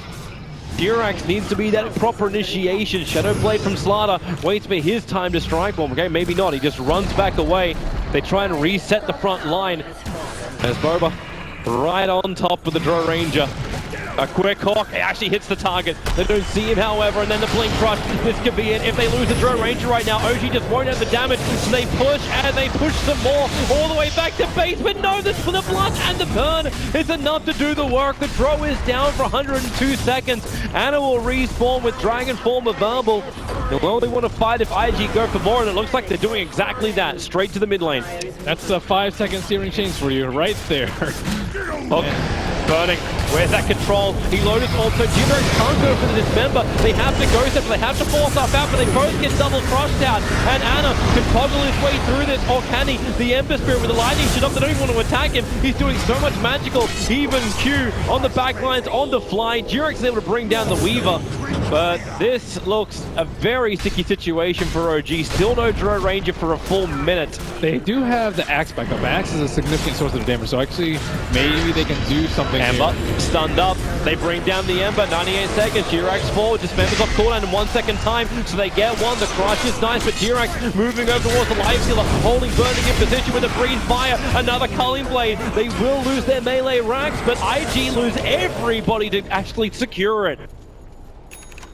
Durax needs to be that proper initiation. Shadow Blade from Slaughter waits for his time to strike one. Okay, maybe not. He just runs back away. They try and reset the front line. There's Boba right on top of the Drow Ranger. A quick hawk, it actually hits the target. They don't see him, however, and then the Blink Crush. This could be it. If they lose the Drow Ranger right now, OG just won't have the damage. So they push, and they push some more, all the way back to base. But no, the blunt and the burn is enough to do the work. The Drow is down for 102 seconds. Anna will respawn with Dragon Form available. Well, they want to fight if IG go for more, and it looks like they're doing exactly that. Straight to the mid lane. That's a 5-second steering change for you right there. Hook. Burning. Where's that control? He loaded also. Juggernaut can't go for the dismember. They have to go step, they have to force off out, but they both get double crushed out. And Anna can puzzle his way through this, or can he? The Ember Spirit with the lightning shit up, they don't even want to attack him. He's doing so much magical. Even Q on the back lines, on the fly. Jurek is able to bring down the Weaver. But this looks a very sticky situation for OG. Still no Drow Ranger for a full minute. They do have the Axe back up. Axe is a significant source of damage, so actually maybe they can do something. Ember stunned up. They bring down the Ember. 98 seconds. Jirax forward. Dismembers off cooldown in 1 second time. So they get one. The crush is nice, but Jirax moving over towards the Lifestealer, holding Burning in position with a Breeze Fire. Another Culling Blade. They will lose their melee racks, but IG lose everybody to actually secure it.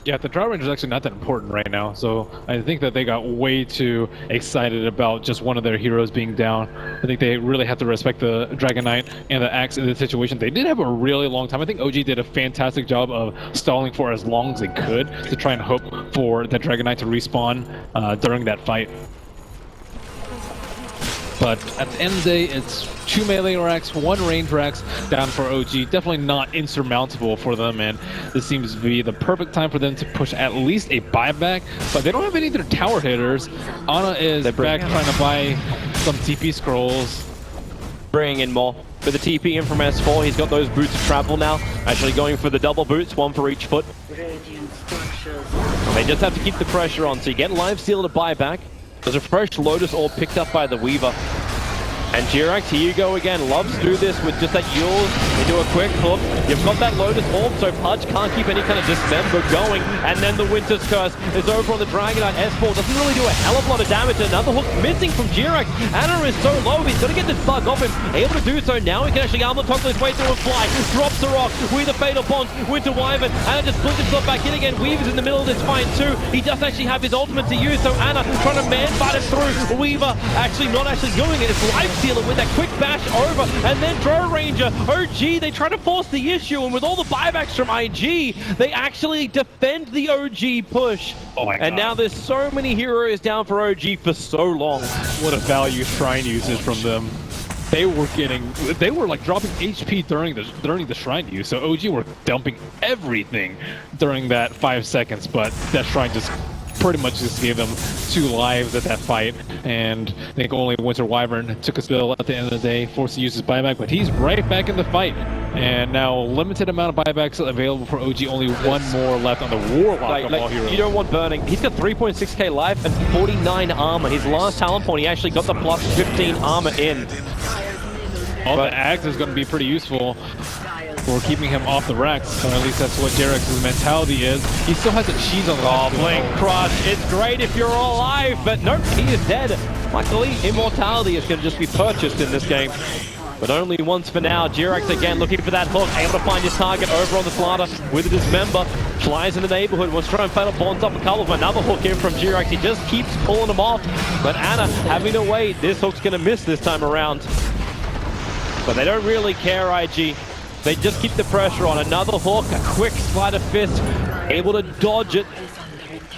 Yeah, the Drow Ranger is actually not that important right now, so I think that they got way too excited about just one of their heroes being down. I think they really have to respect the Dragon Knight and the Axe in this situation. They did have a really long time. I think OG did a fantastic job of stalling for as long as they could to try and hope for the Dragon Knight to respawn during that fight. But at the end of the day, it's 2 melee racks, 1 range racks down for OG. Definitely not insurmountable for them, and this seems to be the perfect time for them to push at least a buyback. But they don't have any of their tower hitters. Ana is back trying to buy some TP scrolls. Bringing in more. With the TP in from S4, he's got those boots of travel now. Actually going for the double boots, 1 for each foot. They just have to keep the pressure on, so you get Lifestealer to buy back. There's a fresh Lotus Orb picked up by the Weaver. And Jirax, here you go again, loves to do this with just that Yules into a quick hook. You've got that Lotus Orb, so Pudge can't keep any kind of dismember going. And then the Winter's Curse is over on the Dragonite. S4 doesn't really do a hell of a lot of damage. Another hook missing from Jirax. Anna is so low, he's got to get this bug off him. Able to do so now, he can actually armor toggle his way through and fly. Drops the rock with a Fatal Bonds, Winter Wyvern. Anna just splits himself back in again. Weaver's in the middle of this fight too. He doesn't actually have his ultimate to use, so Anna trying to man fight him through. Weaver actually not actually doing it. It's Life Stealer with that quick bash over, and then Drow Ranger, OG, they try to force the issue, and with all the buybacks from IG, they actually defend the OG push. Oh my God. And now there's so many heroes down for OG for so long. What a value shrine usage from them. They were like dropping HP during the shrine use, so OG were dumping everything during that 5 seconds, but that shrine just pretty much just gave them 2 lives at that fight, and I think only Winter Wyvern took a spill at the end of the day, forced to use his buyback, but he's right back in the fight. And now limited amount of buybacks available for OG, only 1 more left on the Warlock of all heroes. You don't want burning. He's got 3.6k life and 49 armor. His last talent point, he actually got the plus 15 armor in. All the axe is going to be pretty useful for keeping him off the racks, or at least that's what Jirax's mentality is. He still has a cheese on the left. Blink Crush, it's great if you're alive, but nope, he is dead. Luckily, immortality is going to just be purchased in this game. But only once for now. Jirax again looking for that hook, able to find his target over on the Slark with a dismember. Flies in the neighborhood, wants to try and Fatal Bonds up a couple of another hook in from Jirax. He just keeps pulling him off. But Anna having to wait, this hook's going to miss this time around. But they don't really care, IG. They just keep the pressure on. Another hook, a quick Spider Fist, able to dodge it.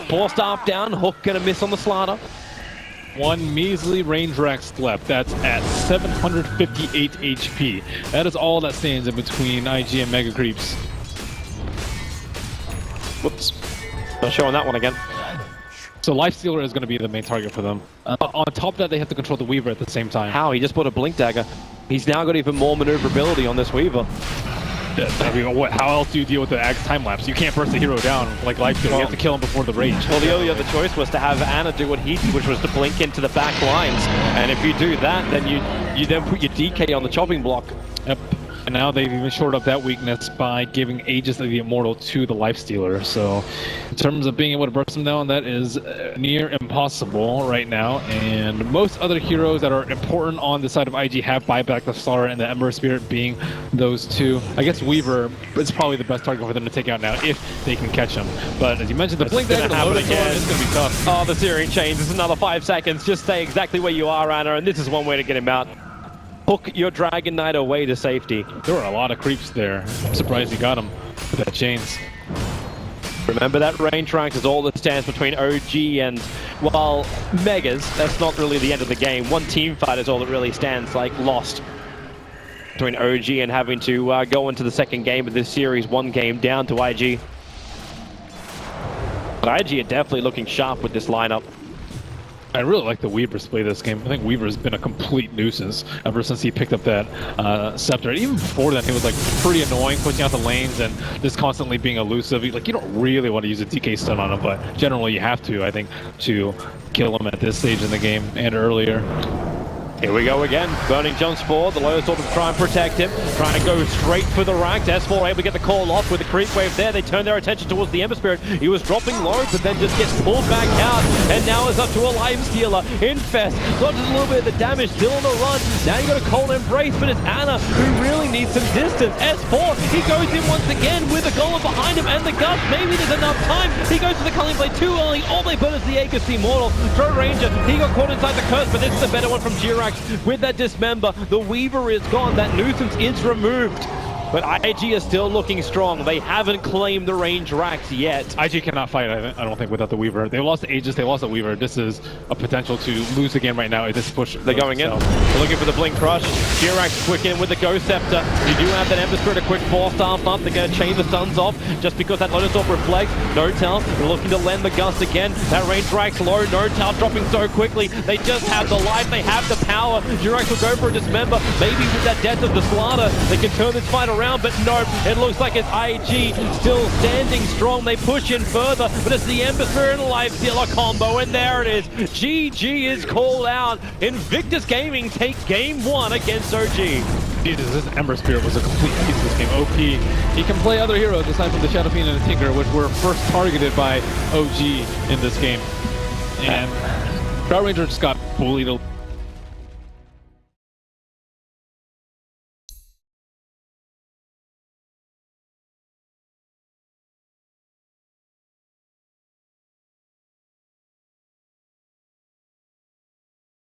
4-star down, hook gonna miss on the Slark. 1 measly range rack left. That's at 758 HP. That is all that stands in between IG and Mega Creeps. Whoops. Not showing that one again. So Lifestealer is going to be the main target for them. On top of that, they have to control the Weaver at the same time. How? He just put a Blink Dagger. He's now got even more maneuverability on this Weaver. I mean, how else do you deal with the Axe time lapse? You can't burst the hero down like Lifestealer. You have to kill him before the rage. Well, the only other choice was to have Anna do what he did, which was to blink into the back lines. And if you do that, then you then put your DK on the chopping block. Yep. And now they've even shored up that weakness by giving Aegis of the Immortal to the Lifestealer. So in terms of being able to burst them down, that is near impossible right now. And most other heroes that are important on the side of IG have buyback, the Slark and the Ember Spirit being those 2. I guess Weaver is probably the best target for them to take out now if they can catch him. But as you mentioned, the Blink Dagger, the Lotus Orb is going to be tough. Oh, the Searing Chains is another 5 seconds. Just stay exactly where you are, Anna, and this is one way to get him out. Hook your Dragon Knight away to safety. There were a lot of creeps there. I'm surprised he got him with that chains. Remember that range rank is all that stands between OG and, well, Megas. That's not really the end of the game. One team fight is all that really stands, like, lost. Between OG and having to go into the second game of this series, 1 game down to IG. But IG are definitely looking sharp with this lineup. I really like the Weaver's play this game. I think Weaver's been a complete nuisance ever since he picked up that Scepter. Even before that, he was like pretty annoying, pushing out the lanes and just constantly being elusive. Like, you don't really want to use a DK stun on him, but generally you have to, I think, to kill him at this stage in the game and earlier. Here we go again. Burning jumps forward. The Lotus Orb to try and protect him. Trying to go straight for the rack. S4 able to get the call off with the creep wave there. They turn their attention towards the Ember Spirit. He was dropping low, but then just gets pulled back out. And now is up to a Life Stealer. Infest. Dodges a little bit of the damage. Still on the run. Now you got a cold embrace, but it's Anna who really needs some distance. S4, he goes in once again with a golem behind him and the gust. Maybe there's enough time. He goes for the Culling Blade too early. All they burn is the Aegis Immortal. Drow Ranger, he got caught inside the curse, but this is a better one from Jirax. With that dismember, the Weaver is gone. That nuisance is removed. But IG is still looking strong. They haven't claimed the range racks yet. IG cannot fight, I don't think, without the Weaver. They lost the Aegis, they lost the Weaver. This is a potential to lose the game right now if this push. They're going in. They're looking for the Blink Crush. Jirax quick in with the Ghost Scepter. You do have that Ember Spirit, a quick 4-star bump. They're going to chain the stuns off just because that Lotus Orb reflects. No-Tail, they're looking to lend the Gust again. That range rack's low. No-Tail dropping so quickly. They just have the life, they have the power. Jirax will go for a dismember. Maybe with that death of the Slark, they can turn this fight around. around, but nope, it looks like it's IG still standing strong. They push in further, but it's the Ember Spirit and Life Stealer combo, and there it is. GG is called out. Invictus Gaming take game 1 against OG. Jesus, this Ember Spirit was a complete piece of this game. OP. He can play other heroes aside from the Shadow Fiend and the Tinker, which were first targeted by OG in this game. And Drow Ranger just got bullied